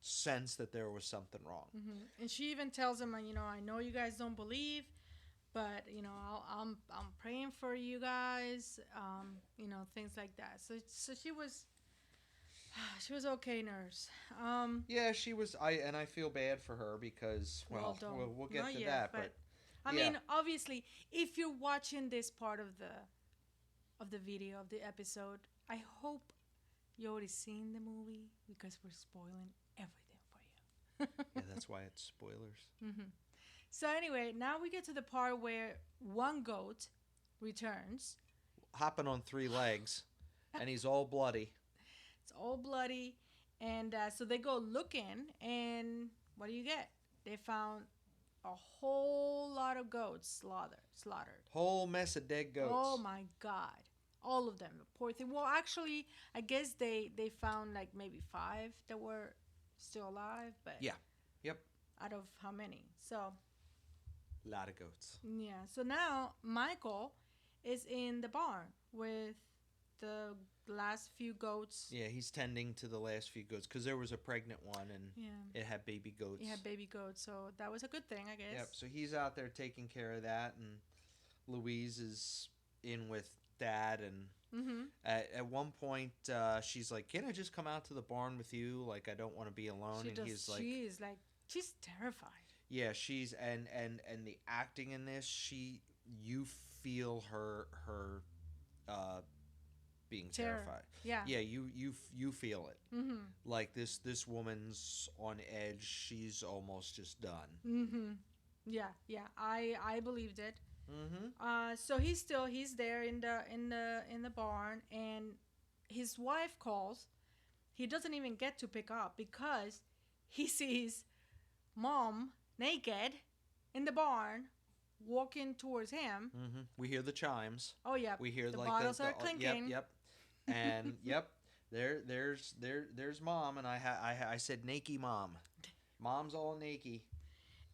Speaker 1: sense that there was something wrong.
Speaker 2: And she even tells him, I know you guys don't believe, but I'm praying for you guys, things like that. So she was okay, nurse.
Speaker 1: Yeah, she was. I feel bad for her because we'll get
Speaker 2: not
Speaker 1: to
Speaker 2: yet,
Speaker 1: that,
Speaker 2: but I
Speaker 1: yeah.
Speaker 2: mean, obviously, if you're watching this part of the video of the episode, I hope you already seen the movie because we're spoiling everything for you.
Speaker 1: Yeah, that's why it's spoilers.
Speaker 2: So anyway, now we get to the part where one goat returns,
Speaker 1: hopping on 3 legs, and he's all bloody.
Speaker 2: It's all bloody, and so they go looking, and what do you get? They found a whole lot of goats slaughtered.
Speaker 1: Whole mess of dead goats.
Speaker 2: Oh my God. All of them. The poor thing. Well, actually, I guess they found like maybe 5 that were still alive, but
Speaker 1: yeah. Yep.
Speaker 2: Out of how many? So
Speaker 1: a lot of goats.
Speaker 2: Yeah. So now Michael is in the barn with the last few goats.
Speaker 1: Yeah, he's tending to the last few goats because there was a pregnant one and it had baby goats.
Speaker 2: It had baby goats, so that was a good thing, I guess.
Speaker 1: Yep. So he's out there taking care of that, and Louise is in with Dad, and at one point she's like, "Can I just come out to the barn with you? Like, I don't want to be alone." He's like,
Speaker 2: she's terrified.
Speaker 1: Yeah, she's and the acting in this, you feel her being terrified.
Speaker 2: Yeah.
Speaker 1: Yeah, you feel it. Like this woman's on edge. She's almost just done.
Speaker 2: Yeah, I believed it. So he's there in the barn, and his wife calls. He doesn't even get to pick up because he sees Mom naked in the barn walking towards him.
Speaker 1: We hear the chimes.
Speaker 2: Oh yeah,
Speaker 1: we hear
Speaker 2: the
Speaker 1: like
Speaker 2: bottles are clinking.
Speaker 1: Yep. And yep, there's Mom, and I said naked Mom. Mom's all naked.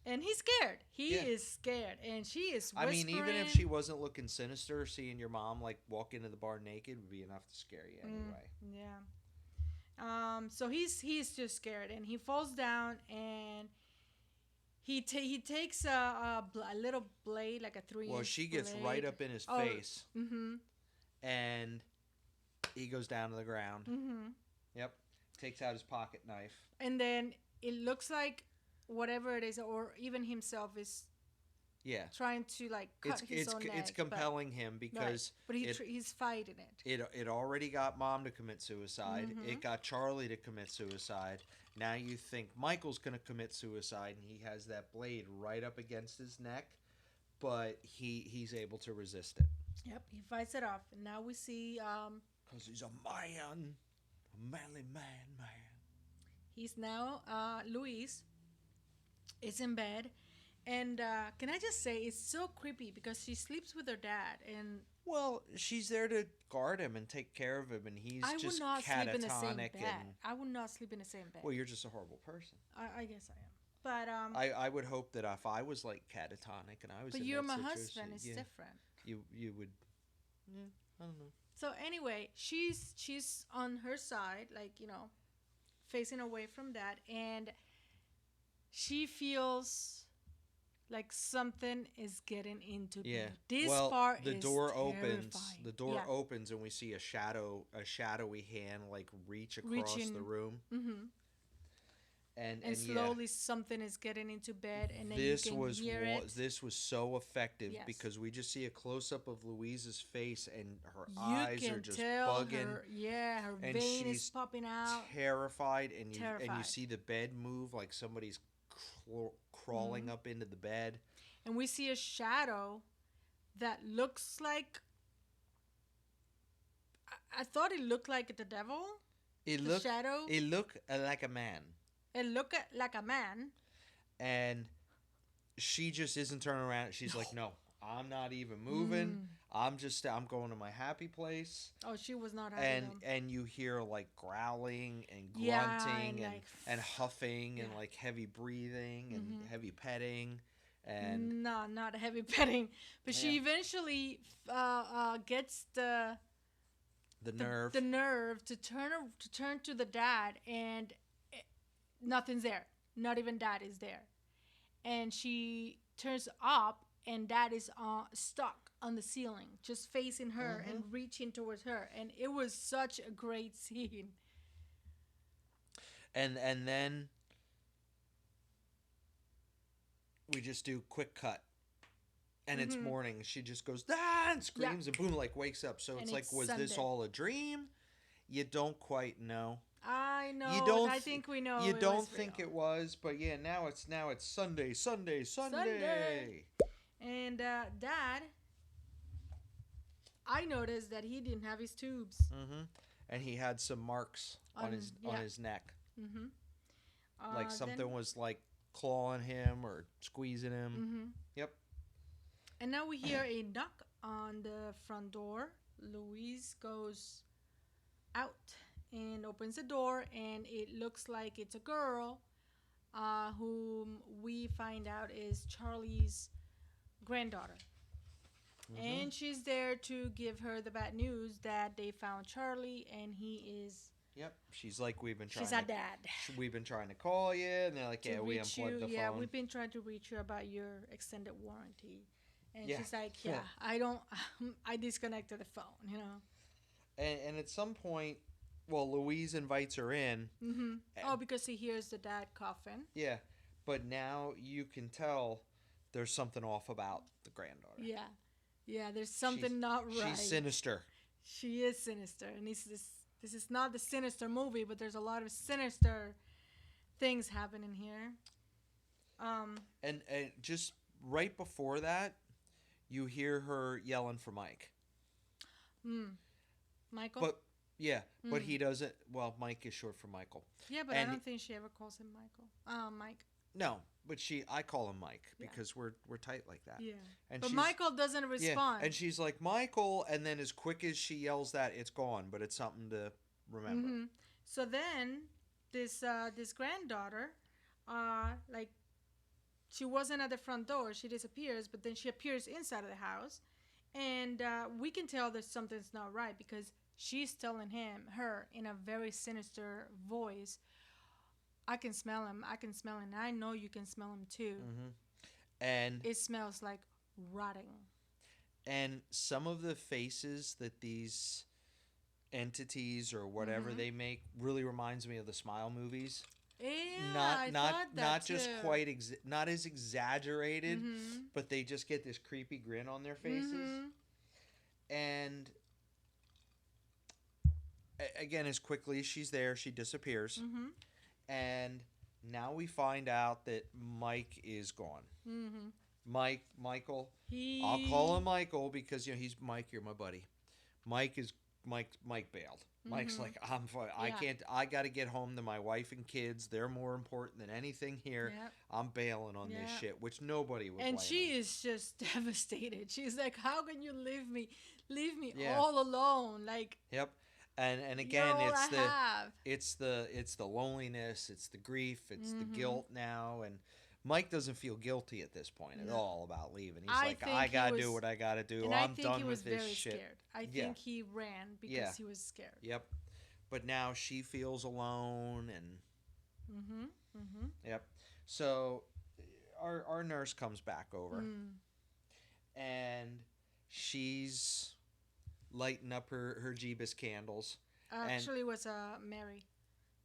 Speaker 2: And he's scared. He is scared, and she is whispering.
Speaker 1: I mean, even if she wasn't looking sinister, seeing your mom like walk into the barn naked would be enough to scare you anyway.
Speaker 2: Yeah. So he's just scared, and he falls down, and he takes a little blade, like a 3-inch.
Speaker 1: Well, she gets
Speaker 2: blade.
Speaker 1: right up in his face. And he goes down to the ground. Yep. Takes out his pocket knife.
Speaker 2: And then it looks like whatever it is, or even himself is trying to like cut his own neck.
Speaker 1: It's compelling him because
Speaker 2: but he's fighting it.
Speaker 1: It already got Mom to commit suicide. It got Charlie to commit suicide. Now you think Michael's going to commit suicide, and he has that blade right up against his neck, but he's able to resist it.
Speaker 2: Yep, he fights it off. And now we see
Speaker 1: because he's a manly man.
Speaker 2: He's now Louise is in bed, and can I just say it's so creepy because she sleeps with her dad, and
Speaker 1: well, she's there to guard him and take care of him, and he's just catatonic.
Speaker 2: Sleep in the same bed. I would not sleep in the same bed.
Speaker 1: Well, you're just a horrible person.
Speaker 2: I guess I am, but
Speaker 1: I would hope that if I was like catatonic and I was,
Speaker 2: but
Speaker 1: in
Speaker 2: you're
Speaker 1: that
Speaker 2: my
Speaker 1: situation,
Speaker 2: husband. It's different.
Speaker 1: You would, I don't know.
Speaker 2: So anyway, she's on her side, like facing away from that, and she feels like something is getting into
Speaker 1: Yeah.
Speaker 2: bed. This
Speaker 1: Well,
Speaker 2: part
Speaker 1: the
Speaker 2: is
Speaker 1: door opens.
Speaker 2: terrifying.
Speaker 1: The door
Speaker 2: Yeah,
Speaker 1: opens, and we see a shadowy hand like reach across the
Speaker 2: reaching,
Speaker 1: room.
Speaker 2: hmm and
Speaker 1: And yeah,
Speaker 2: slowly something is getting into bed, and then you can hear it.
Speaker 1: this was so effective
Speaker 2: Yes,
Speaker 1: because we just see a close up of Louise's face, and her
Speaker 2: you
Speaker 1: eyes are
Speaker 2: can
Speaker 1: just
Speaker 2: tell
Speaker 1: bugging,
Speaker 2: her. Yeah, her
Speaker 1: and
Speaker 2: vein is
Speaker 1: she's
Speaker 2: popping out.
Speaker 1: terrified, and you
Speaker 2: Terrified.
Speaker 1: see the bed move like somebody's crawling
Speaker 2: hmm
Speaker 1: up into the bed.
Speaker 2: And we see a shadow that looks like. I thought it looked like the devil.
Speaker 1: It
Speaker 2: The
Speaker 1: looked
Speaker 2: shadow.
Speaker 1: it looked like a man,
Speaker 2: It looked like a man.
Speaker 1: and she just isn't turning around. She's like,
Speaker 2: No.
Speaker 1: "No, I'm not even moving.
Speaker 2: Mm.
Speaker 1: I'm going to my happy place."
Speaker 2: Oh, she was not happy
Speaker 1: And
Speaker 2: though.
Speaker 1: you hear like growling and
Speaker 2: Yeah,
Speaker 1: grunting
Speaker 2: and like
Speaker 1: and huffing and
Speaker 2: yeah.
Speaker 1: like heavy breathing and
Speaker 2: hmm
Speaker 1: heavy petting and
Speaker 2: No, not heavy petting, but
Speaker 1: yeah,
Speaker 2: she eventually gets
Speaker 1: the nerve.
Speaker 2: the nerve to turn to the dad, and nothing's there. Not even dad is there, and she turns up, and dad is stuck on the ceiling, just facing her
Speaker 1: hmm
Speaker 2: and reaching towards her, and it was such a great scene.
Speaker 1: And then we just do quick cut. And it's
Speaker 2: hmm
Speaker 1: morning. She just goes ah and
Speaker 2: Yeah,
Speaker 1: screams and boom, like wakes up. So
Speaker 2: and
Speaker 1: it's like,
Speaker 2: it's
Speaker 1: was this
Speaker 2: Sunday.
Speaker 1: all a dream? You don't quite know.
Speaker 2: I
Speaker 1: You
Speaker 2: know.
Speaker 1: don't.
Speaker 2: I think we know
Speaker 1: You
Speaker 2: it
Speaker 1: don't
Speaker 2: was
Speaker 1: think
Speaker 2: real.
Speaker 1: it was, but yeah, now it's Sunday, Sunday,
Speaker 2: Sunday.
Speaker 1: Sunday.
Speaker 2: And dad, I noticed that he didn't have his tubes.
Speaker 1: Mm-hmm. And he had some marks
Speaker 2: On
Speaker 1: on
Speaker 2: yeah.
Speaker 1: his neck,
Speaker 2: Mm-hmm.
Speaker 1: like
Speaker 2: Then
Speaker 1: something was like clawing him or squeezing him.
Speaker 2: mm-hmm.
Speaker 1: Yep.
Speaker 2: And now we hear a knock on the front door. Louise goes out and opens the door, and it looks like it's a girl, whom we find out is Charlie's granddaughter.
Speaker 1: Mm-hmm.
Speaker 2: And she's there to give her the bad news that they found Charlie, and he is.
Speaker 1: Yep. She's like,
Speaker 2: She's a dad.
Speaker 1: we've been trying to call you, and they're like,
Speaker 2: To
Speaker 1: yeah, we
Speaker 2: reach you.
Speaker 1: unplugged the
Speaker 2: Yeah,
Speaker 1: phone.
Speaker 2: we've been trying to reach you about your extended warranty. And
Speaker 1: Yeah.
Speaker 2: she's like, yeah, I don't, I disconnected the phone.
Speaker 1: And at some point, well, Louise invites her in.
Speaker 2: Mm-hmm.
Speaker 1: And,
Speaker 2: Oh, because he hears the dad coughing.
Speaker 1: yeah, but now you can tell there's something off about the granddaughter.
Speaker 2: Yeah. Yeah, there's something
Speaker 1: She's-
Speaker 2: not right.
Speaker 1: She's sinister.
Speaker 2: She is sinister. And this is not the sinister movie, but there's a lot of sinister things happening here.
Speaker 1: And just right before that, you hear her yelling for Mike.
Speaker 2: Michael?
Speaker 1: But yeah, but he doesn't. Well, Mike is short for Michael.
Speaker 2: Yeah, but I
Speaker 1: and
Speaker 2: don't think she ever calls him Michael. Mike.
Speaker 1: No, but I call him Mike
Speaker 2: Yeah.
Speaker 1: because we're tight like that.
Speaker 2: Yeah.
Speaker 1: And
Speaker 2: But
Speaker 1: she's-
Speaker 2: Michael doesn't
Speaker 1: Yeah,
Speaker 2: respond.
Speaker 1: and she's like Michael, and then as quick as she yells that, it's gone. But it's something to remember.
Speaker 2: Mm-hmm. So then this granddaughter, like, she wasn't at the front door. She disappears, but then she appears inside of the house, and we can tell that something's not right because she's telling her in a very sinister voice, "I can smell him. I can smell him. And I know you can smell him too.
Speaker 1: And
Speaker 2: It smells like rotting."
Speaker 1: some of the faces that these entities or whatever they make really reminds me of the Smile movies.
Speaker 2: Yeah,
Speaker 1: Not
Speaker 2: I
Speaker 1: not
Speaker 2: thought that
Speaker 1: not just
Speaker 2: too.
Speaker 1: quite not as exaggerated,
Speaker 2: Mhm.
Speaker 1: but they just get this creepy grin on their faces.
Speaker 2: Mhm.
Speaker 1: And again, as quickly as she's there, she disappears.
Speaker 2: Mhm.
Speaker 1: And now we find out that Mike is gone.
Speaker 2: Mhm.
Speaker 1: Michael. I'll call him Michael because he's Mike. You're my buddy. Mike bailed. Mike's like, I'm fine. I
Speaker 2: Yeah.
Speaker 1: can't. I got to get home to my wife and kids. They're more important than anything here.
Speaker 2: Yep.
Speaker 1: I'm bailing on this
Speaker 2: Yep.
Speaker 1: shit, which nobody would.
Speaker 2: And
Speaker 1: blame
Speaker 2: she
Speaker 1: him.
Speaker 2: is just devastated. She's like, "How can you leave me
Speaker 1: Yeah.
Speaker 2: all alone? Like,
Speaker 1: Yep. And
Speaker 2: you're
Speaker 1: again,
Speaker 2: all I have."
Speaker 1: it's the loneliness, it's the grief, it's the guilt now, and Mike doesn't feel guilty at this point at
Speaker 2: No.
Speaker 1: all about leaving. He's
Speaker 2: I
Speaker 1: like,
Speaker 2: think
Speaker 1: I
Speaker 2: he
Speaker 1: gotta
Speaker 2: was,
Speaker 1: do what I gotta do.
Speaker 2: and I
Speaker 1: I'm
Speaker 2: think he
Speaker 1: done
Speaker 2: was
Speaker 1: with this
Speaker 2: very
Speaker 1: shit.
Speaker 2: scared. I
Speaker 1: Yeah.
Speaker 2: think he ran because
Speaker 1: Yeah.
Speaker 2: he was scared.
Speaker 1: Yep. But now she feels alone, and
Speaker 2: Mm-hmm. Mm-hmm.
Speaker 1: yep. So our nurse comes back over,
Speaker 2: Mm.
Speaker 1: and she's lighting up her Jeebus candles.
Speaker 2: Actually, it was Mary,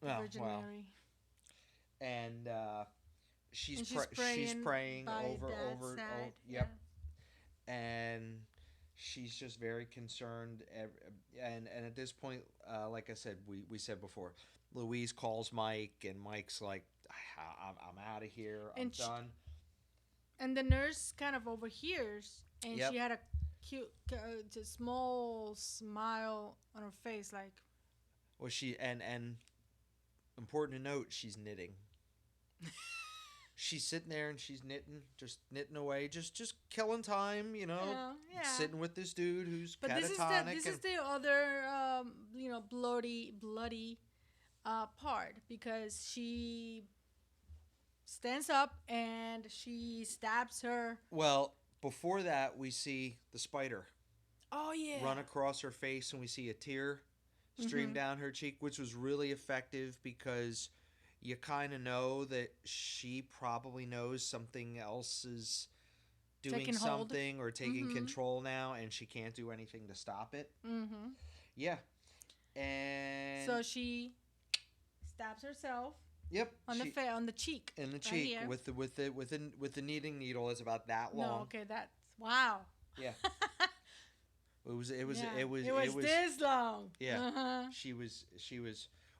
Speaker 2: the
Speaker 1: Oh
Speaker 2: Virgin
Speaker 1: well,
Speaker 2: Mary,
Speaker 1: and she's
Speaker 2: and she's
Speaker 1: she's
Speaker 2: praying
Speaker 1: praying
Speaker 2: by
Speaker 1: over
Speaker 2: Dad's side.
Speaker 1: yep, and she's just very concerned. And at this point, like I said, we said before, Louise calls Mike, and Mike's like, I'm out of here. I'm
Speaker 2: And
Speaker 1: done.
Speaker 2: And the nurse kind of overhears, and
Speaker 1: Yep.
Speaker 2: she had a cute, just small smile on her face, like,
Speaker 1: Well, she and important to note, she's knitting. She's sitting there and she's knitting, just knitting away, just killing time,
Speaker 2: yeah.
Speaker 1: sitting with this dude who's
Speaker 2: But
Speaker 1: catatonic.
Speaker 2: this is the other, bloody part, because she stands up and she stabs her.
Speaker 1: Well, before that, we see the spider
Speaker 2: Oh yeah.
Speaker 1: run across her face, and we see a tear stream down her cheek, which was really effective because you kind of know that she probably knows something else is doing
Speaker 2: Taking hold.
Speaker 1: something or taking control now, and she can't do anything to stop it.
Speaker 2: Mm-hmm.
Speaker 1: Yeah, and
Speaker 2: So she stabs herself
Speaker 1: yep,
Speaker 2: on on the cheek.
Speaker 1: in the
Speaker 2: right
Speaker 1: cheek
Speaker 2: here.
Speaker 1: with the knitting needle is about that long.
Speaker 2: No, okay, that's wow.
Speaker 1: Yeah. It was
Speaker 2: Yeah.
Speaker 1: it was
Speaker 2: this long.
Speaker 1: Yeah.
Speaker 2: Uh-huh.
Speaker 1: She was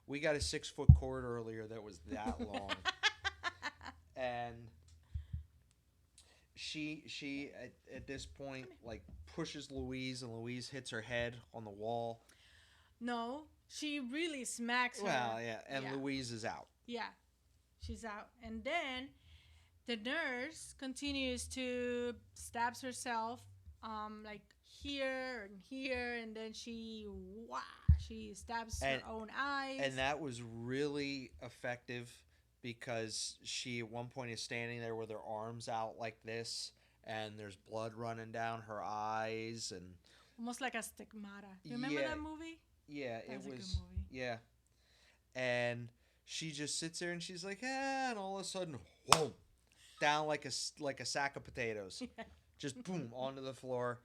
Speaker 1: we got a 6-foot cord earlier that was that long. And she at this point like pushes Louise, and Louise hits her head on the wall.
Speaker 2: No, she really smacks her.
Speaker 1: Well, yeah, and
Speaker 2: Yeah.
Speaker 1: Louise is out.
Speaker 2: Yeah, she's out, and then the nurse continues to stabs herself, like here and here, and then she stabs
Speaker 1: And-
Speaker 2: her own eyes.
Speaker 1: And that was really effective because she at one point is standing there with her arms out like this, and there's blood running down her eyes, and
Speaker 2: almost like a stigmata. Remember
Speaker 1: Yeah.
Speaker 2: that movie?
Speaker 1: yeah,
Speaker 2: That
Speaker 1: it
Speaker 2: was a good
Speaker 1: was
Speaker 2: movie.
Speaker 1: yeah. And she just sits there and she's like, and all of a sudden, whoa, down like a sack of potatoes, just boom onto the floor.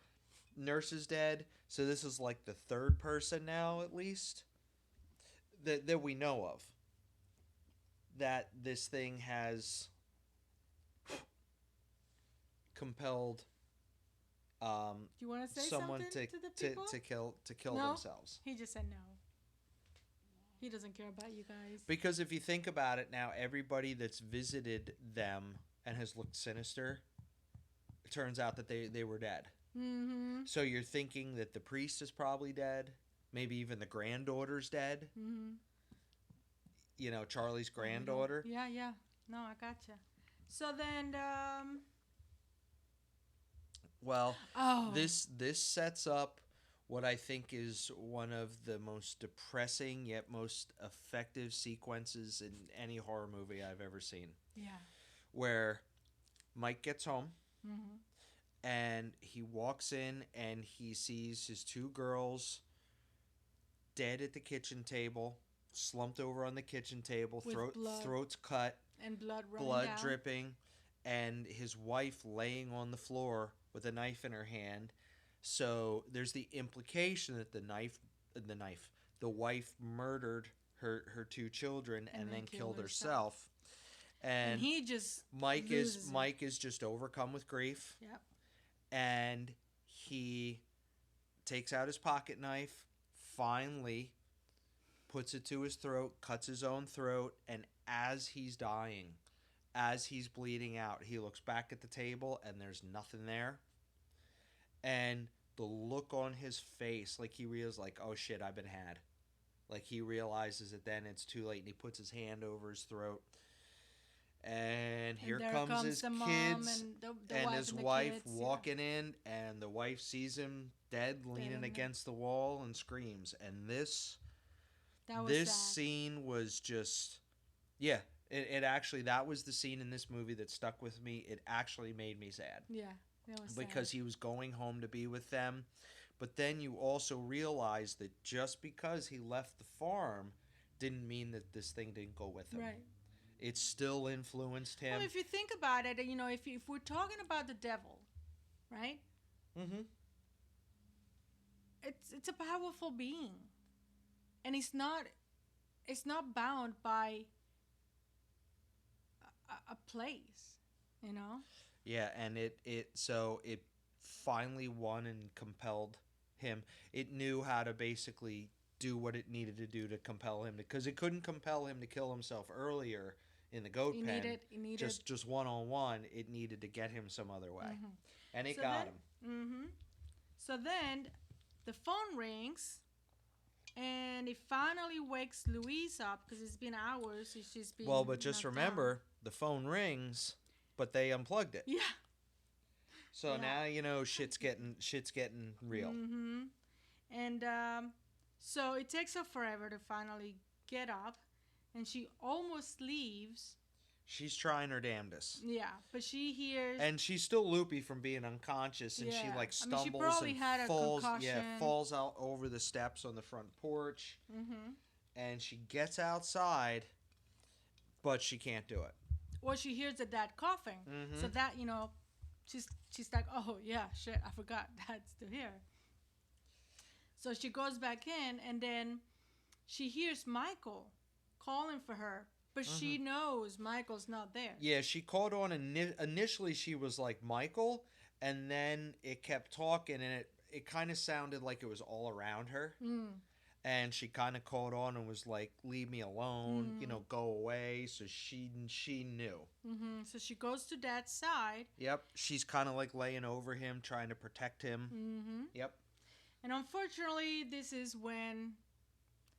Speaker 1: Nurse is dead. So this is like the third person now, at least, that we know of, that this thing has compelled
Speaker 2: Do you want to say
Speaker 1: someone
Speaker 2: something to the people?
Speaker 1: to kill
Speaker 2: No.
Speaker 1: themselves.
Speaker 2: He just said no. He doesn't care about you guys.
Speaker 1: Because if you think about it now, everybody that's visited them and has looked sinister, it turns out that they were dead.
Speaker 2: Mm-hmm.
Speaker 1: So you're thinking that the priest is probably dead. Maybe even the granddaughter's dead.
Speaker 2: Mm-hmm.
Speaker 1: Charlie's granddaughter.
Speaker 2: Yeah, yeah. No, I gotcha. So then,
Speaker 1: Well,
Speaker 2: oh,
Speaker 1: this sets up what I think is one of the most depressing yet most effective sequences in any horror movie I've ever seen.
Speaker 2: yeah.
Speaker 1: Where Mike gets home,
Speaker 2: Mm-hmm.
Speaker 1: and he walks in and he sees his two girls dead at the kitchen table, slumped over on the kitchen table,
Speaker 2: With blood.
Speaker 1: throats cut,
Speaker 2: And blood running
Speaker 1: blood
Speaker 2: down.
Speaker 1: dripping, and his wife laying on the floor with a knife in her hand. So there's the implication that the wife murdered her two children and then killed herself.
Speaker 2: And he just
Speaker 1: Mike
Speaker 2: loses it.
Speaker 1: is just overcome with grief,
Speaker 2: Yep.
Speaker 1: and he takes out his pocket knife, finally puts it to his throat, cuts his own throat, and as he's dying, as he's bleeding out, he looks back at the table and there's nothing there. And the look on his face, like he realizes, like, oh shit, I've been had. Like he realizes that then it's too late, and he puts his hand over his throat. And here
Speaker 2: there
Speaker 1: comes his
Speaker 2: the mom
Speaker 1: kids
Speaker 2: and the
Speaker 1: and
Speaker 2: wife
Speaker 1: his
Speaker 2: and the
Speaker 1: wife
Speaker 2: kids,
Speaker 1: walking in, and the wife sees him dead, leaning
Speaker 2: in
Speaker 1: against the wall, and screams. And this
Speaker 2: That was
Speaker 1: this
Speaker 2: sad.
Speaker 1: scene was just, yeah, It actually, that was the scene in this movie that stuck with me. It actually made me sad
Speaker 2: Yeah, that was
Speaker 1: because
Speaker 2: sad.
Speaker 1: he was going home to be with them. But then you also realize that just because he left the farm didn't mean that this thing didn't go with him.
Speaker 2: Right.
Speaker 1: It still influenced
Speaker 2: Well,
Speaker 1: him.
Speaker 2: if you think about it, if we're talking about the devil, right?
Speaker 1: Mm-hmm.
Speaker 2: It's a powerful being, and it's not bound by a place, you know.
Speaker 1: Yeah, and it finally won and compelled him. It knew how to basically do what it needed to do to compel him, because it couldn't compel him to kill himself earlier in the goat
Speaker 2: It
Speaker 1: pen.
Speaker 2: needed. It needed.
Speaker 1: Just one on one, it needed to get him some other way,
Speaker 2: Hmm.
Speaker 1: and it
Speaker 2: So
Speaker 1: got
Speaker 2: then.
Speaker 1: him.
Speaker 2: Hmm. So then, the phone rings, and it finally wakes Louise up because it's been hours. She's been
Speaker 1: Well, but just
Speaker 2: knocked down.
Speaker 1: remember, the phone rings, but they unplugged it.
Speaker 2: Yeah.
Speaker 1: So
Speaker 2: Yeah.
Speaker 1: now you know shit's getting real.
Speaker 2: Mm-hmm. And so it takes her forever to finally get up, and she almost leaves.
Speaker 1: She's trying her damnedest.
Speaker 2: Yeah, but she hears.
Speaker 1: And she's still loopy from being unconscious, and she
Speaker 2: Yeah.
Speaker 1: like
Speaker 2: I mean, she
Speaker 1: stumbles
Speaker 2: probably
Speaker 1: and
Speaker 2: had a
Speaker 1: falls.
Speaker 2: concussion.
Speaker 1: Yeah, falls out over the steps on the front porch,
Speaker 2: Mm-hmm.
Speaker 1: and she gets outside, but she can't do it.
Speaker 2: Well, she hears the dad coughing,
Speaker 1: Mm-hmm.
Speaker 2: so that she's like, oh yeah, shit, I forgot dad's still here. So she goes back in, and then she hears Michael calling for her, but she knows Michael's not there.
Speaker 1: Yeah, she caught on. Initially, she was like Michael, and then it kept talking, and it kind of sounded like it was all around her.
Speaker 2: Mm.
Speaker 1: And she kind of caught on and was like, "Leave me alone, go away." So she knew.
Speaker 2: Mm-hmm. So she goes to dad's side.
Speaker 1: Yep, she's kind of like laying over him, trying to protect him.
Speaker 2: Mm-hmm.
Speaker 1: Yep.
Speaker 2: And unfortunately, this is when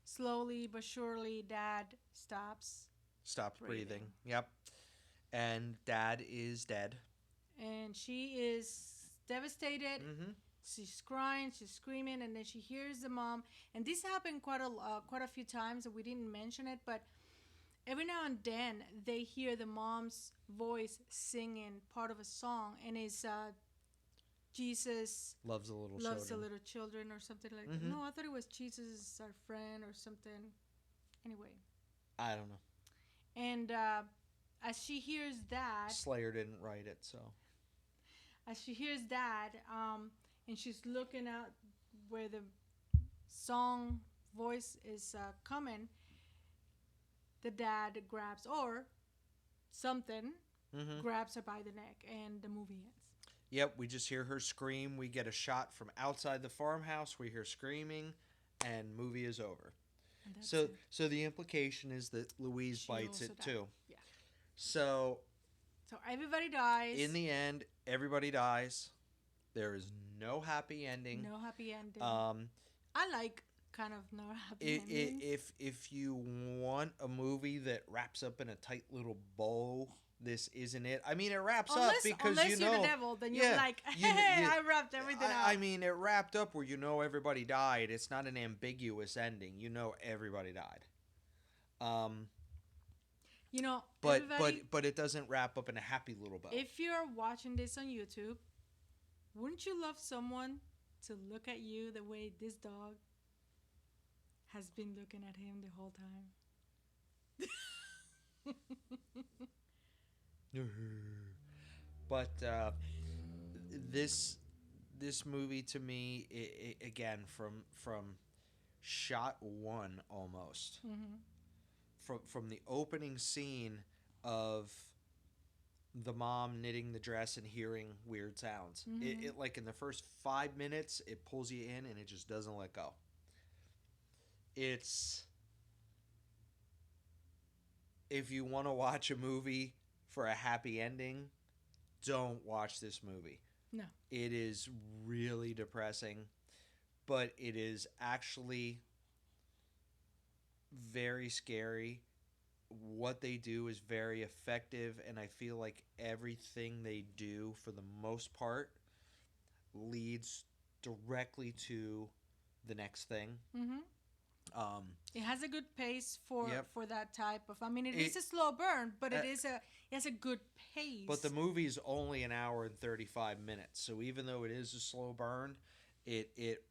Speaker 2: slowly but surely dad stops
Speaker 1: Stops breathing.
Speaker 2: breathing.
Speaker 1: Yep. And dad is dead.
Speaker 2: And she is devastated.
Speaker 1: Mm-hmm.
Speaker 2: She's crying, she's screaming, and then she hears the mom. And this happened quite a few times, and we didn't mention it, but every now and then they hear the mom's voice singing part of a song, and it's Jesus
Speaker 1: Loves the little
Speaker 2: loves
Speaker 1: children.
Speaker 2: the little children or something like that.
Speaker 1: Mhm.
Speaker 2: No, I thought it was Jesus is our friend or something. Anyway,
Speaker 1: I don't know.
Speaker 2: and as she hears that,
Speaker 1: Slayer didn't write it, so.
Speaker 2: and she's looking out where the song voice is coming, the dad grabs or something
Speaker 1: Mm-hmm.
Speaker 2: grabs her by the neck, and the movie ends.
Speaker 1: Yep, we just hear her scream. We get a shot from outside the farmhouse. We hear screaming, and movie is over.
Speaker 2: And that's
Speaker 1: So,
Speaker 2: it.
Speaker 1: so the implication is that Louise
Speaker 2: She
Speaker 1: bites
Speaker 2: also
Speaker 1: it
Speaker 2: died.
Speaker 1: too.
Speaker 2: Yeah.
Speaker 1: So,
Speaker 2: So everybody dies.
Speaker 1: in the end, everybody dies. There is no happy ending.
Speaker 2: No happy ending.
Speaker 1: Um,
Speaker 2: I like kind of no happy ending.
Speaker 1: if you want a movie that wraps up in a tight little bow, this isn't it. I mean, it wraps up because
Speaker 2: unless you're the devil, then you're
Speaker 1: yeah,
Speaker 2: like,
Speaker 1: you-
Speaker 2: hey,
Speaker 1: you-
Speaker 2: I wrapped everything up.
Speaker 1: I mean, it wrapped up where everybody died. It's not an ambiguous ending. Everybody died. But
Speaker 2: everybody,
Speaker 1: but it doesn't wrap up in a happy little bow.
Speaker 2: if you're watching this on YouTube, wouldn't you love someone to look at you the way this dog has been looking at him the whole time?
Speaker 1: But this movie to me, again, from shot one almost,
Speaker 2: Mm-hmm.
Speaker 1: from the opening scene of the mom knitting the dress and hearing weird sounds.
Speaker 2: Mhm.
Speaker 1: It like in the first 5 minutes, it pulls you in and it just doesn't let go. It's If you want to watch a movie for a happy ending, don't watch this movie.
Speaker 2: No.
Speaker 1: It is really depressing, but it is actually very scary. What they do is very effective, and I feel like everything they do, for the most part, leads directly to the next thing.
Speaker 2: Mm-hmm. It has a good pace for
Speaker 1: Yep.
Speaker 2: that type of. I mean, it
Speaker 1: It,
Speaker 2: is a slow burn, but
Speaker 1: uh,
Speaker 2: it has a good
Speaker 1: but the
Speaker 2: pace.
Speaker 1: movie's only an hour and 35 minutes, so even though it is a slow burn, it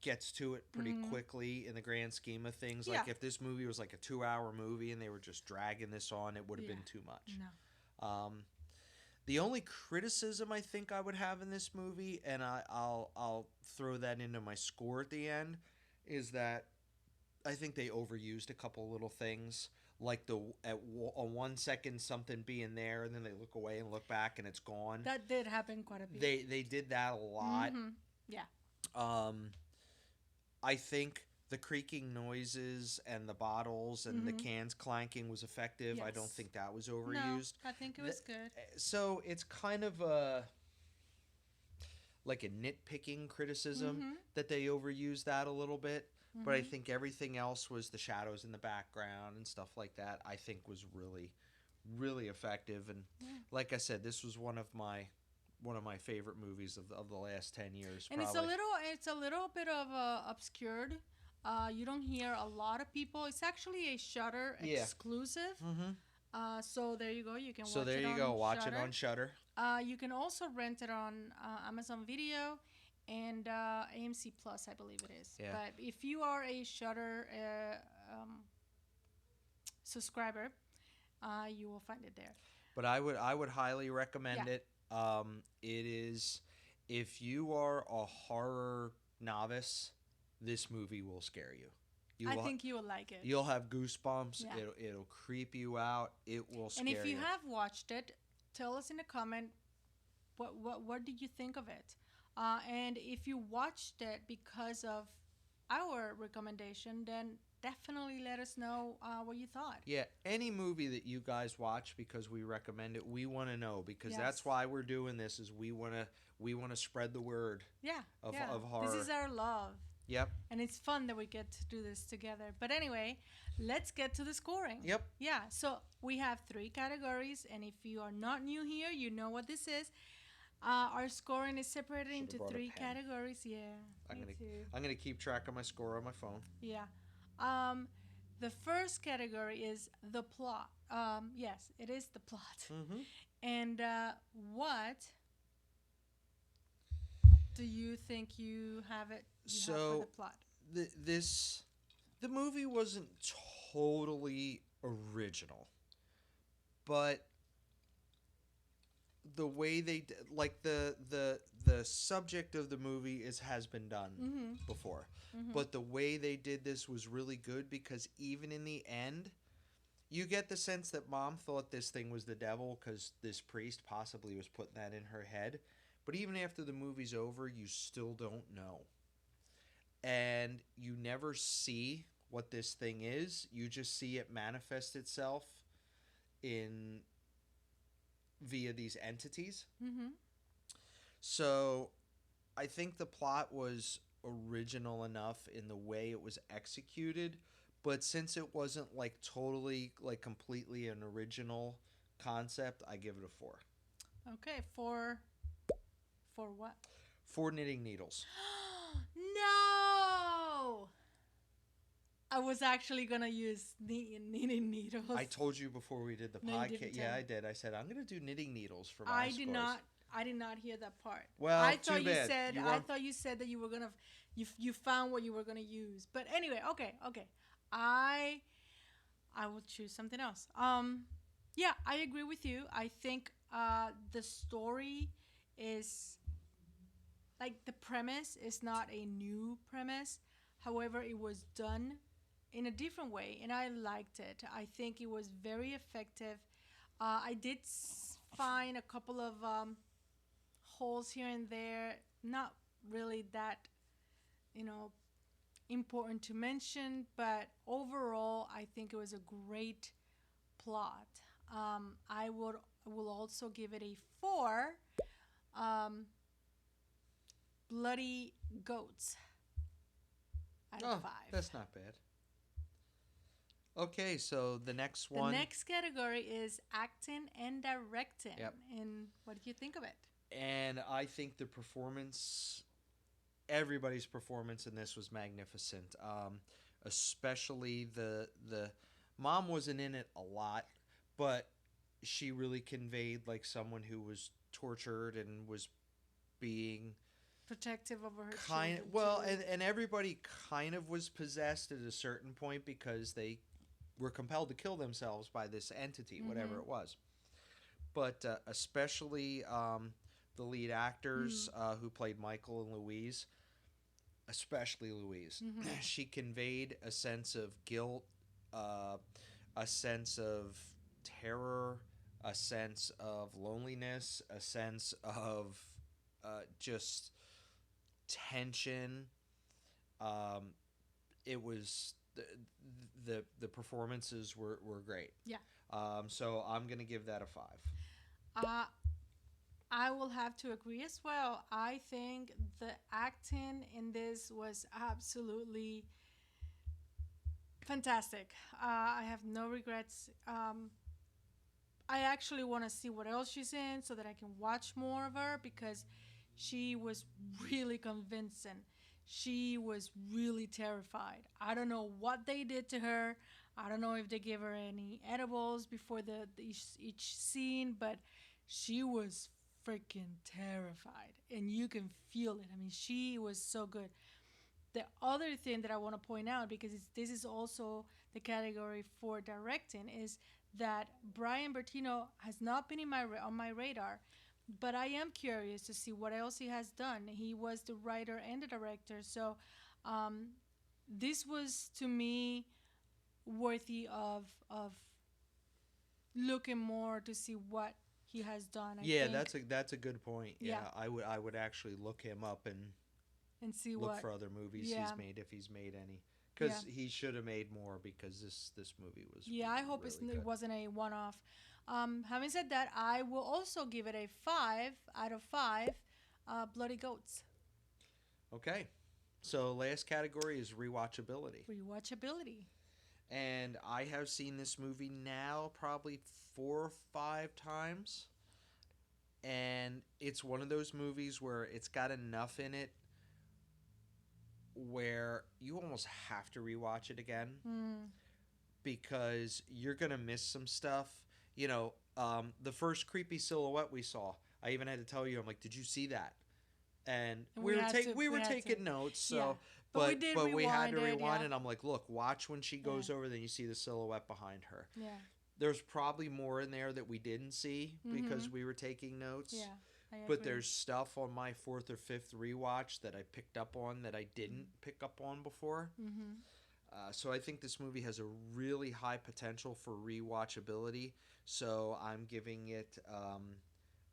Speaker 1: gets to it pretty
Speaker 2: Mm,
Speaker 1: quickly in the grand scheme of things.
Speaker 2: yeah,
Speaker 1: Like if this movie was like a 2 hour movie and they were just dragging this on, it would have
Speaker 2: yeah,
Speaker 1: been too much.
Speaker 2: no,
Speaker 1: Um, the only criticism I think I would have in this movie, and I'll throw that into my score at the end, is that I think they overused a couple little things, like a 1 second something being there, and then they look away and look back, and it's gone.
Speaker 2: that did happen quite a bit.
Speaker 1: They did that a lot.
Speaker 2: Mm-hmm. Yeah,
Speaker 1: Um, I think the creaking noises and the bottles and the
Speaker 2: mm-hmm.
Speaker 1: cans clanking was effective. I don't
Speaker 2: Yes.
Speaker 1: think that was
Speaker 2: No,
Speaker 1: overused.
Speaker 2: I think it
Speaker 1: The-
Speaker 2: was good.
Speaker 1: so it's kind of a like a nitpicking criticism
Speaker 2: Mm-hmm.
Speaker 1: that they overused that a little bit. But I
Speaker 2: Mm-hmm.
Speaker 1: think everything else was the shadows in the background and stuff like that. I think was really, really effective. And
Speaker 2: Yeah.
Speaker 1: like I said, this was one of my favorite movies of the last 10 years.
Speaker 2: And
Speaker 1: Probably.
Speaker 2: it's a little bit of obscured. You don't hear a lot of people. It's actually a Shudder
Speaker 1: Yeah.
Speaker 2: exclusive.
Speaker 1: Mm-hmm.
Speaker 2: So there you go. You can
Speaker 1: So
Speaker 2: watch
Speaker 1: there
Speaker 2: it
Speaker 1: you
Speaker 2: on
Speaker 1: go. Watch
Speaker 2: Shudder.
Speaker 1: it on Shudder.
Speaker 2: You can also rent it on Amazon Video and AMC Plus, I believe it is.
Speaker 1: Yeah.
Speaker 2: But if you are a Shudder subscriber, you will find it there.
Speaker 1: But I would highly recommend
Speaker 2: Yeah.
Speaker 1: it. It is, if you are a horror novice, this movie will scare you. You
Speaker 2: I
Speaker 1: will,
Speaker 2: think you will like it.
Speaker 1: you'll have goosebumps.
Speaker 2: Yeah.
Speaker 1: It'll creep you out. It will scare
Speaker 2: And if you
Speaker 1: you.
Speaker 2: have watched it, tell us in a comment what did you think of it. And if you watched it because of our recommendation, then definitely let us know what you thought.
Speaker 1: Yeah, any movie that you guys watch because we recommend it, we want to know, because
Speaker 2: Yes.
Speaker 1: that's why we're doing this. Is we want to spread the word
Speaker 2: Yeah,
Speaker 1: of
Speaker 2: yeah.
Speaker 1: of horror.
Speaker 2: This is our love.
Speaker 1: Yep.
Speaker 2: And it's fun that we get to do this together. But anyway, let's get to the scoring.
Speaker 1: Yep.
Speaker 2: Yeah, so we have 3 categories, and if you are not new here, you know what this is. Our scoring is separated
Speaker 1: Should've
Speaker 2: into
Speaker 1: brought a
Speaker 2: 3
Speaker 1: pen.
Speaker 2: categories. Yeah,
Speaker 1: I'm
Speaker 2: me
Speaker 1: gonna
Speaker 2: too.
Speaker 1: I'm gonna keep track of my score on my phone.
Speaker 2: Yeah. The first category is the plot. Yes, it is the plot.
Speaker 1: Mm-hmm.
Speaker 2: And what do you think you have it? You have for the plot.
Speaker 1: The movie wasn't totally original, but the way like the subject of the movie has been done
Speaker 2: Mm-hmm.
Speaker 1: before,
Speaker 2: Mm-hmm.
Speaker 1: but the way they did this was really good, because even in the end, you get the sense that mom thought this thing was the devil because this priest possibly was putting that in her head. But even after the movie's over, you still don't know. And you never see what this thing is. You just see it manifest itself in via these entities.
Speaker 2: Mm-hmm.
Speaker 1: So I think the plot was original enough in the way it was executed, but since it wasn't like totally, like completely an original concept, I give it a 4.
Speaker 2: Okay, for what?
Speaker 1: 4 knitting needles.
Speaker 2: No! I was actually gonna use knitting needles.
Speaker 1: I told you before we did the
Speaker 2: No, you
Speaker 1: podcast.
Speaker 2: didn't
Speaker 1: Yeah,
Speaker 2: tell
Speaker 1: I
Speaker 2: me.
Speaker 1: did. I said I'm gonna do knitting needles for my
Speaker 2: I
Speaker 1: scores.
Speaker 2: did not. I did not hear that part.
Speaker 1: Well,
Speaker 2: I
Speaker 1: too
Speaker 2: thought you
Speaker 1: bad.
Speaker 2: said.
Speaker 1: You
Speaker 2: I
Speaker 1: weren't-
Speaker 2: thought you said that you were gonna. You found what you were gonna use. But anyway, okay. I will choose something else. Yeah, I agree with you. I think the story is like the premise is not a new premise. However, it was done in a different way, and I liked it. I think it was very effective. I did find a couple of holes here and there, not really that, important to mention, but overall, I think it was a great plot. I will also give it a 4. Bloody goats out of 5.
Speaker 1: That's not bad. Okay, so the next
Speaker 2: The
Speaker 1: one.
Speaker 2: next category is acting and directing.
Speaker 1: Yep.
Speaker 2: And what did you think of it?
Speaker 1: And I think everybody's performance in this was magnificent. especially the mom wasn't in it a lot, but she really conveyed like someone who was tortured and was being
Speaker 2: Protective over her
Speaker 1: kind
Speaker 2: children
Speaker 1: well,
Speaker 2: too.
Speaker 1: and everybody kind of was possessed at a certain point because they were compelled to kill themselves by this entity, whatever
Speaker 2: Mm-hmm.
Speaker 1: it was. But especially the lead actors who played Michael and Louise, especially Louise,
Speaker 2: Mm-hmm.
Speaker 1: she conveyed a sense of guilt, uh, a sense of terror, a sense of loneliness, a sense of just tension. Um, it was the performances were great.
Speaker 2: Yeah.
Speaker 1: So I'm gonna give that a five.
Speaker 2: Uh, I will have to agree as well. I think the acting in this was absolutely fantastic. I have no regrets. I actually want to see what else she's in so that I can watch more of her because she was really convincing. She was really terrified. I don't know what they did to her. I don't know if they gave her any edibles before each scene, but she was freaking terrified. And you can feel it. I mean, she was so good. The other thing that I want to point out, because this is also the category for directing, is that Bryan Bertino has not been on my radar, but I am curious to see what else he has done. He was the writer and the director, so um, this was to me worthy of looking more to see what he has done. I
Speaker 1: Yeah,
Speaker 2: think,
Speaker 1: that's a good point.
Speaker 2: yeah,
Speaker 1: Yeah, I would actually look him up and
Speaker 2: and see
Speaker 1: look
Speaker 2: what,
Speaker 1: for other movies
Speaker 2: yeah,
Speaker 1: he's made if he's made any,
Speaker 2: yeah.
Speaker 1: because he should have made more because this movie was
Speaker 2: Yeah, I hope
Speaker 1: really
Speaker 2: it
Speaker 1: good.
Speaker 2: wasn't a one off. Having said that, I will also give it a 5 out of 5 Bloody Goats.
Speaker 1: Okay, so last category is rewatchability,
Speaker 2: Rewatchability.
Speaker 1: and I have seen this movie now probably 4 or 5 times, and it's one of those movies where it's got enough in it where you almost have to rewatch it again
Speaker 2: Mm.
Speaker 1: because you're gonna miss some stuff. The first creepy silhouette we saw, I even had to tell you, I'm like, "Did you see that?" And
Speaker 2: And
Speaker 1: we were
Speaker 2: we
Speaker 1: we were
Speaker 2: had to,
Speaker 1: taking notes,
Speaker 2: yeah.
Speaker 1: so
Speaker 2: But we did
Speaker 1: but we had to
Speaker 2: rewind it,
Speaker 1: rewind,
Speaker 2: yeah.
Speaker 1: and I'm like, "Look, watch when she
Speaker 2: Yeah,
Speaker 1: goes over, then you see the silhouette behind her."
Speaker 2: yeah.
Speaker 1: There's probably more in there that we didn't see
Speaker 2: Mm-hmm.
Speaker 1: because we were taking notes.
Speaker 2: Yeah, I
Speaker 1: But
Speaker 2: agree.
Speaker 1: there's stuff on my fourth or fifth rewatch that I picked up on that I didn't pick up on before.
Speaker 2: Mm-hmm.
Speaker 1: So I think this movie has a really high potential for rewatchability. So I'm giving it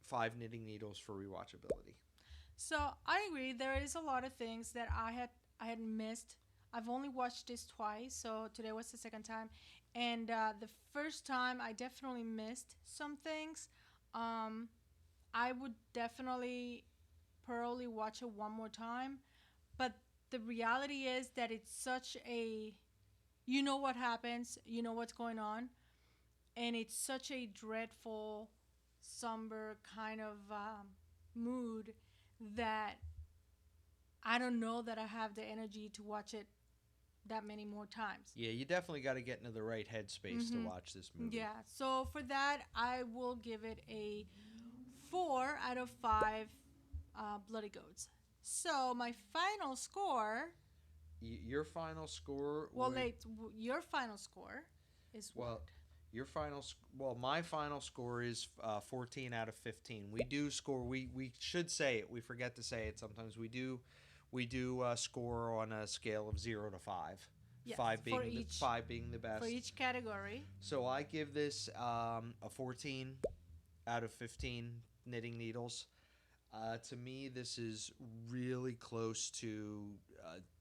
Speaker 1: 5 knitting needles for rewatchability.
Speaker 2: So I agree. There is a lot of things that I had missed. I've only watched this twice, so today was the second time, and the first time I definitely missed some things. Um, I would definitely probably watch it one more time, but the reality is that it's such a, you know what happens, you know what's going on, and it's such a dreadful, somber kind of mood that I don't know that I have the energy to watch it that many more times.
Speaker 1: Yeah, you definitely got to get into the right headspace to
Speaker 2: Mm-hmm.
Speaker 1: watch this movie.
Speaker 2: Yeah, so for that, I will give it a 4 out of 5 Bloody Goats. So my final score,
Speaker 1: Your final score?
Speaker 2: well, your final score is what?
Speaker 1: Well, my final score is 14 out of 15. We do score. We should say it. We forget to say it sometimes. We do score on a scale of 0 to 5.
Speaker 2: Yes,
Speaker 1: Five being the
Speaker 2: for
Speaker 1: best.
Speaker 2: each category.
Speaker 1: So I give this a 14 out of 15 knitting needles. To me, this is really close to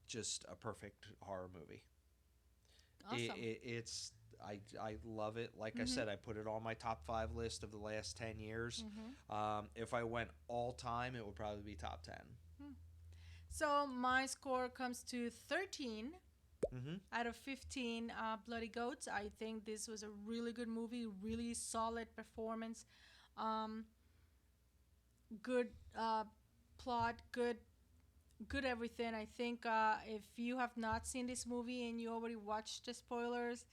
Speaker 1: just a perfect horror movie.
Speaker 2: Awesome.
Speaker 1: I love it. Like I said, I put it on my top 5 list of the last 10 years. If I went all time, it would probably be top 10.
Speaker 2: So my score comes to 13
Speaker 1: Mm-hmm.
Speaker 2: out of 15 Bloody Goats. I think this was a really good movie, really solid performance, good plot, good everything. I think if you have not seen this movie and you already watched the spoilers,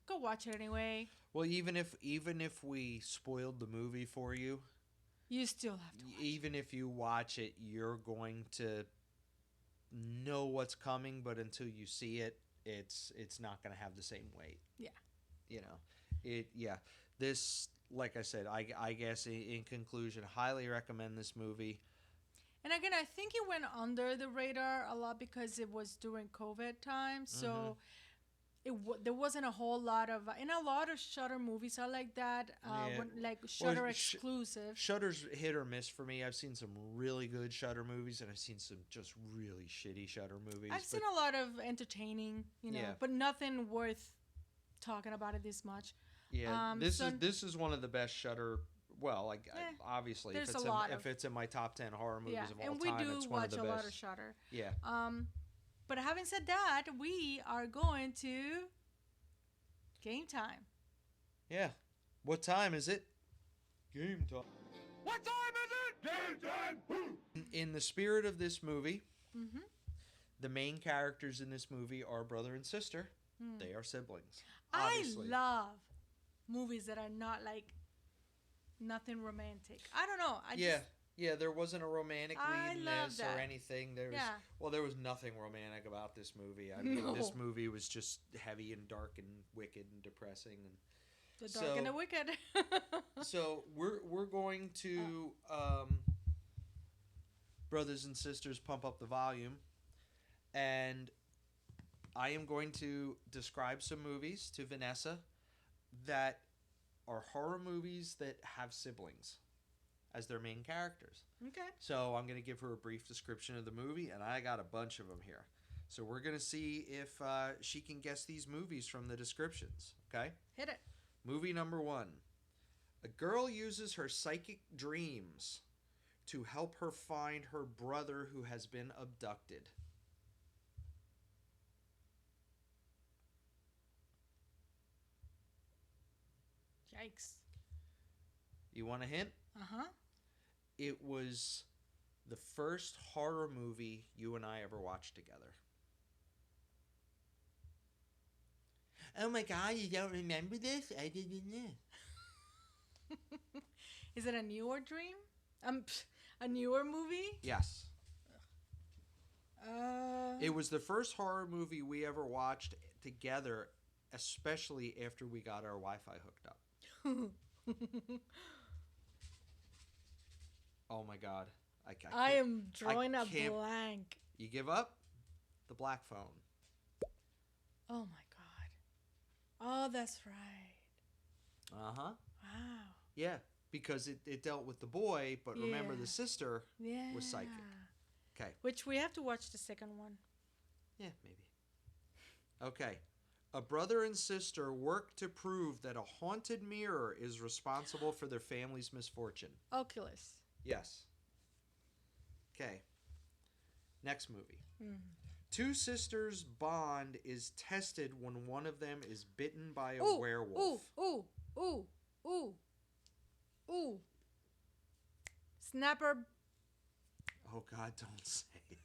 Speaker 2: go watch it anyway.
Speaker 1: Well, even if we spoiled the movie for you,
Speaker 2: You still have to watch it.
Speaker 1: even if you watch it, you're going to know what's coming, but until you see it, it's not going to have the same weight.
Speaker 2: Yeah.
Speaker 1: You know, yeah. This, like I said, I guess in conclusion, highly recommend this movie.
Speaker 2: And again, I think it went under the radar a lot because it was during COVID time. So there wasn't a whole lot of, and a lot of Shudder movies are like that,
Speaker 1: Yeah.
Speaker 2: like Shudder
Speaker 1: Well,
Speaker 2: Exclusive.
Speaker 1: Shudder's hit or miss for me. I've seen some really good Shudder movies, and I've seen some just really shitty Shudder movies.
Speaker 2: I've seen a lot of entertaining,
Speaker 1: Yeah.
Speaker 2: but nothing worth talking about it this much.
Speaker 1: Yeah, this is one of the best Shudder. Well, like obviously,
Speaker 2: there's
Speaker 1: if it's in my top 10 horror movies of all
Speaker 2: and
Speaker 1: time,
Speaker 2: we do
Speaker 1: it's one of
Speaker 2: watch
Speaker 1: the
Speaker 2: a
Speaker 1: best.
Speaker 2: lot of Shudder.
Speaker 1: Yeah.
Speaker 2: But having said that, we are going to game time.
Speaker 1: Yeah. What time is it? Game time.
Speaker 3: What time is it? Game time!
Speaker 1: In the spirit of this movie,
Speaker 2: Mm-hmm.
Speaker 1: the main characters in this movie are brother and sister. They are siblings.
Speaker 2: I
Speaker 1: Obviously.
Speaker 2: love movies that are not like nothing romantic. I don't know.
Speaker 1: Yeah, there wasn't a romantic
Speaker 2: I
Speaker 1: lead in
Speaker 2: love
Speaker 1: this or
Speaker 2: that.
Speaker 1: anything.
Speaker 2: Yeah.
Speaker 1: There was nothing romantic about this movie. I mean,
Speaker 2: No.
Speaker 1: this movie was just heavy and dark and wicked and depressing. And
Speaker 2: The Dark and the Wicked.
Speaker 1: so we're going to brothers and sisters pump up the volume, and I am going to describe some movies to Vanessa that are horror movies that have siblings as their main characters.
Speaker 2: Okay.
Speaker 1: So I'm going to give her a brief description of the movie, and I got a bunch of them here. So we're going to see if she can guess these movies from the descriptions. Okay?
Speaker 2: Hit it.
Speaker 1: Movie number 1. A girl uses her psychic dreams to help her find her brother who has been abducted.
Speaker 2: Yikes.
Speaker 1: You want a hint?
Speaker 2: Uh-huh.
Speaker 1: It was the first horror movie you and I ever watched together. Oh my god, you don't remember this? I didn't know.
Speaker 2: Is it a newer dream? A newer movie?
Speaker 1: Yes.
Speaker 2: Uh,
Speaker 1: It was the first horror movie we ever watched together, especially after we got our Wi-Fi hooked up. Oh my god.
Speaker 2: I am drawing a
Speaker 1: can't-
Speaker 2: blank.
Speaker 1: You give up? The Black Phone.
Speaker 2: Oh my god. Oh, that's right.
Speaker 1: Uh-huh.
Speaker 2: Wow.
Speaker 1: Yeah, because it dealt with the boy, but remember
Speaker 2: Yeah.
Speaker 1: the sister
Speaker 2: Yeah.
Speaker 1: was psychic. Okay.
Speaker 2: Which we have to watch the second one.
Speaker 1: Yeah, maybe. Okay. A brother and sister work to prove that a haunted mirror is responsible for their family's misfortune.
Speaker 2: Oculus.
Speaker 1: Yes. Okay. Next movie.
Speaker 2: Mm.
Speaker 1: Two sisters' bond is tested when one of them is bitten by a
Speaker 2: Ooh,
Speaker 1: werewolf.
Speaker 2: ooh, ooh, ooh, ooh. Snapper.
Speaker 1: Oh God, don't say it.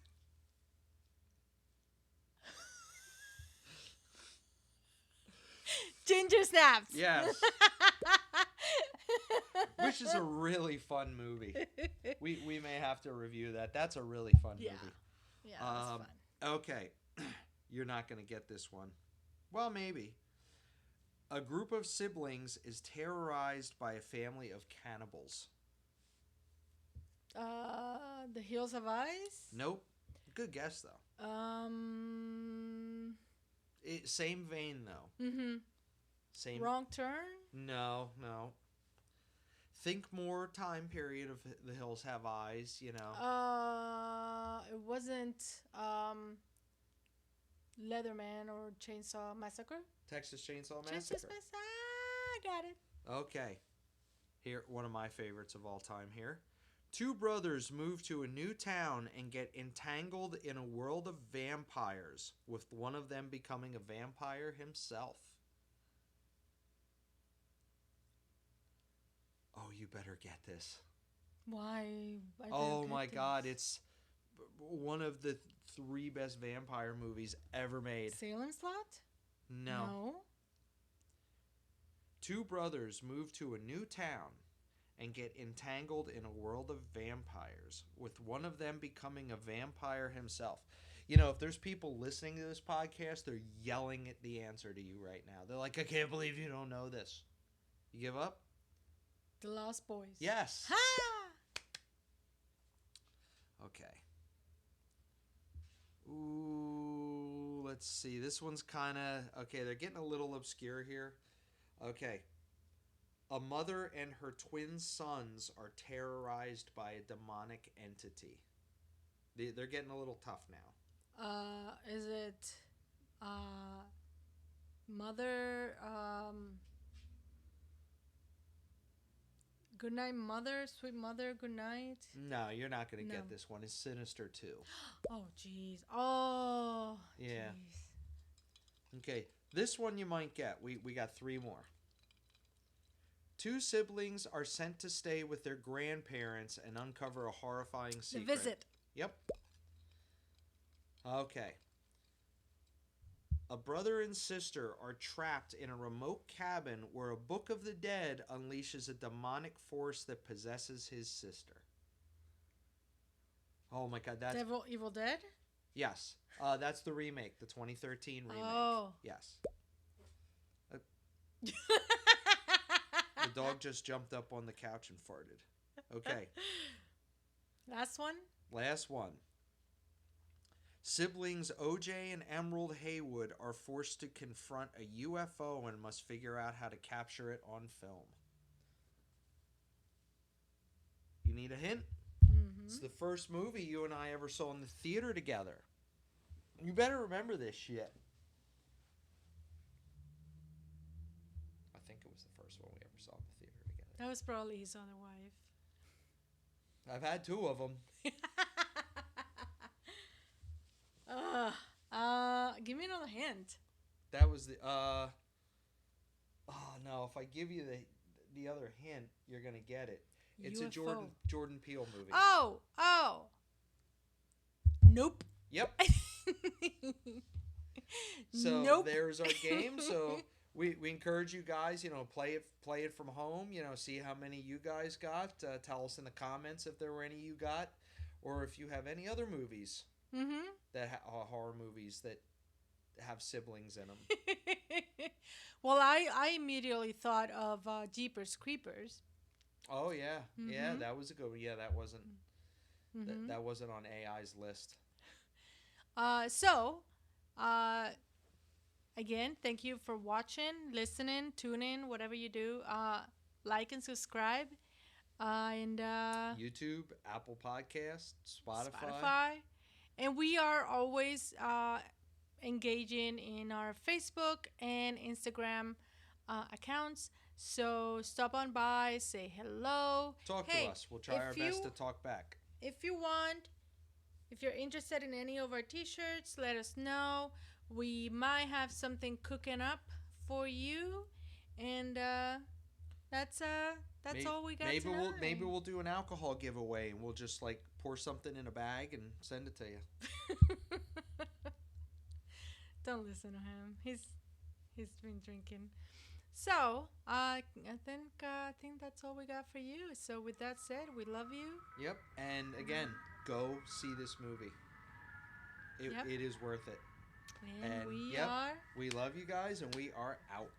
Speaker 2: Ginger Snaps.
Speaker 1: Yes. Which is a really fun movie. We may have to review that. That's a really fun
Speaker 2: Yeah.
Speaker 1: movie.
Speaker 2: Yeah, that's fun.
Speaker 1: Okay. You're not going to get this one. Well, maybe. A group of siblings is terrorized by a family of cannibals.
Speaker 2: The Hills of Ice.
Speaker 1: Nope. Good guess, though. Same vein, though.
Speaker 2: Mm-hmm.
Speaker 1: Same.
Speaker 2: Wrong Turn.
Speaker 1: No. Think more time period of The Hills Have Eyes, you know.
Speaker 2: It wasn't Leatherman or Chainsaw Massacre.
Speaker 1: Texas Chainsaw
Speaker 2: Chainsaw
Speaker 1: Massacre.
Speaker 2: Massacre. I got it.
Speaker 1: Okay. Here, one of my favorites of all time here. Two brothers move to a new town and get entangled in a world of vampires, with one of them becoming a vampire himself. Oh, you better get this.
Speaker 2: Why? I
Speaker 1: Oh
Speaker 2: didn't
Speaker 1: my
Speaker 2: get
Speaker 1: God,
Speaker 2: this.
Speaker 1: it's one of the three best vampire movies ever made.
Speaker 2: Salem's Lot?
Speaker 1: No. Two brothers move to a new town and get entangled in a world of vampires, with one of them becoming a vampire himself. You know, if there's people listening to this podcast, they're yelling at the answer to you right now. They're like, I can't believe you don't know this. You give up?
Speaker 2: The Lost Boys.
Speaker 1: Yes.
Speaker 2: Ha!
Speaker 1: Okay. Ooh, let's see. This one's kind of... Okay, they're getting a little obscure here. Okay. A mother and her twin sons are terrorized by a demonic entity. They're getting a little tough now.
Speaker 2: Is it Mother Good Night Mother, Sweet Mother, Good Night?
Speaker 1: No, you're not going to get this one. It's Sinister 2.
Speaker 2: Oh jeez. Oh.
Speaker 1: Yeah.
Speaker 2: Geez.
Speaker 1: Okay, this one you might get. We got three more. Two siblings are sent to stay with their grandparents and uncover a horrifying secret.
Speaker 2: The Visit.
Speaker 1: Yep. Okay. A brother and sister are trapped in a remote cabin where a Book of the Dead unleashes a demonic force that possesses his sister. Oh my god, that's...
Speaker 2: Evil Dead?
Speaker 1: Yes. That's the remake, the 2013 remake.
Speaker 2: Oh.
Speaker 1: Yes. The dog just jumped up on the couch and farted. Okay.
Speaker 2: Last one?
Speaker 1: Last one. Siblings OJ and Emerald Haywood are forced to confront a UFO and must figure out how to capture it on film. You need a hint?
Speaker 2: Mm-hmm.
Speaker 1: It's the first movie you and I ever saw in the theater together. You better remember this shit. I think it was the first one we ever saw in the theater together.
Speaker 2: That was probably his other wife.
Speaker 1: I've had two of them.
Speaker 2: Give me another hint.
Speaker 1: That was the oh no, if I give you the other hint, you're gonna get it. It's
Speaker 2: UFO.
Speaker 1: a Jordan Peele movie.
Speaker 2: Oh. Nope.
Speaker 1: Yep. So
Speaker 2: Nope.
Speaker 1: there's our game. So we encourage you guys, play it from home. See how many you guys got. Tell us in the comments if there were any you got, or if you have any other movies that horror movies that have siblings in them.
Speaker 2: Well, I immediately thought of Jeepers Creepers.
Speaker 1: Oh yeah, yeah, that was a good one. Yeah, that wasn't that wasn't on AI's list.
Speaker 2: Again, thank you for watching, listening, tuning, whatever you do. Like and subscribe. And
Speaker 1: YouTube, Apple Podcasts,
Speaker 2: Spotify. And we are always engaging in our Facebook and Instagram accounts. So stop on by, say hello.
Speaker 1: Talk to us. We'll try our best to talk back.
Speaker 2: If you want, if you're interested in any of our t-shirts, let us know. We might have something cooking up for you. And that's all we got tonight.
Speaker 1: Maybe we'll do an alcohol giveaway and we'll just pour something in a bag and send it to you.
Speaker 2: Don't listen to him. He's been drinking. So I think that's all we got for you. So with that said, we love you.
Speaker 1: Yep. And again, go see this movie. It is worth it.
Speaker 2: And we are.
Speaker 1: We love you guys, and we are out.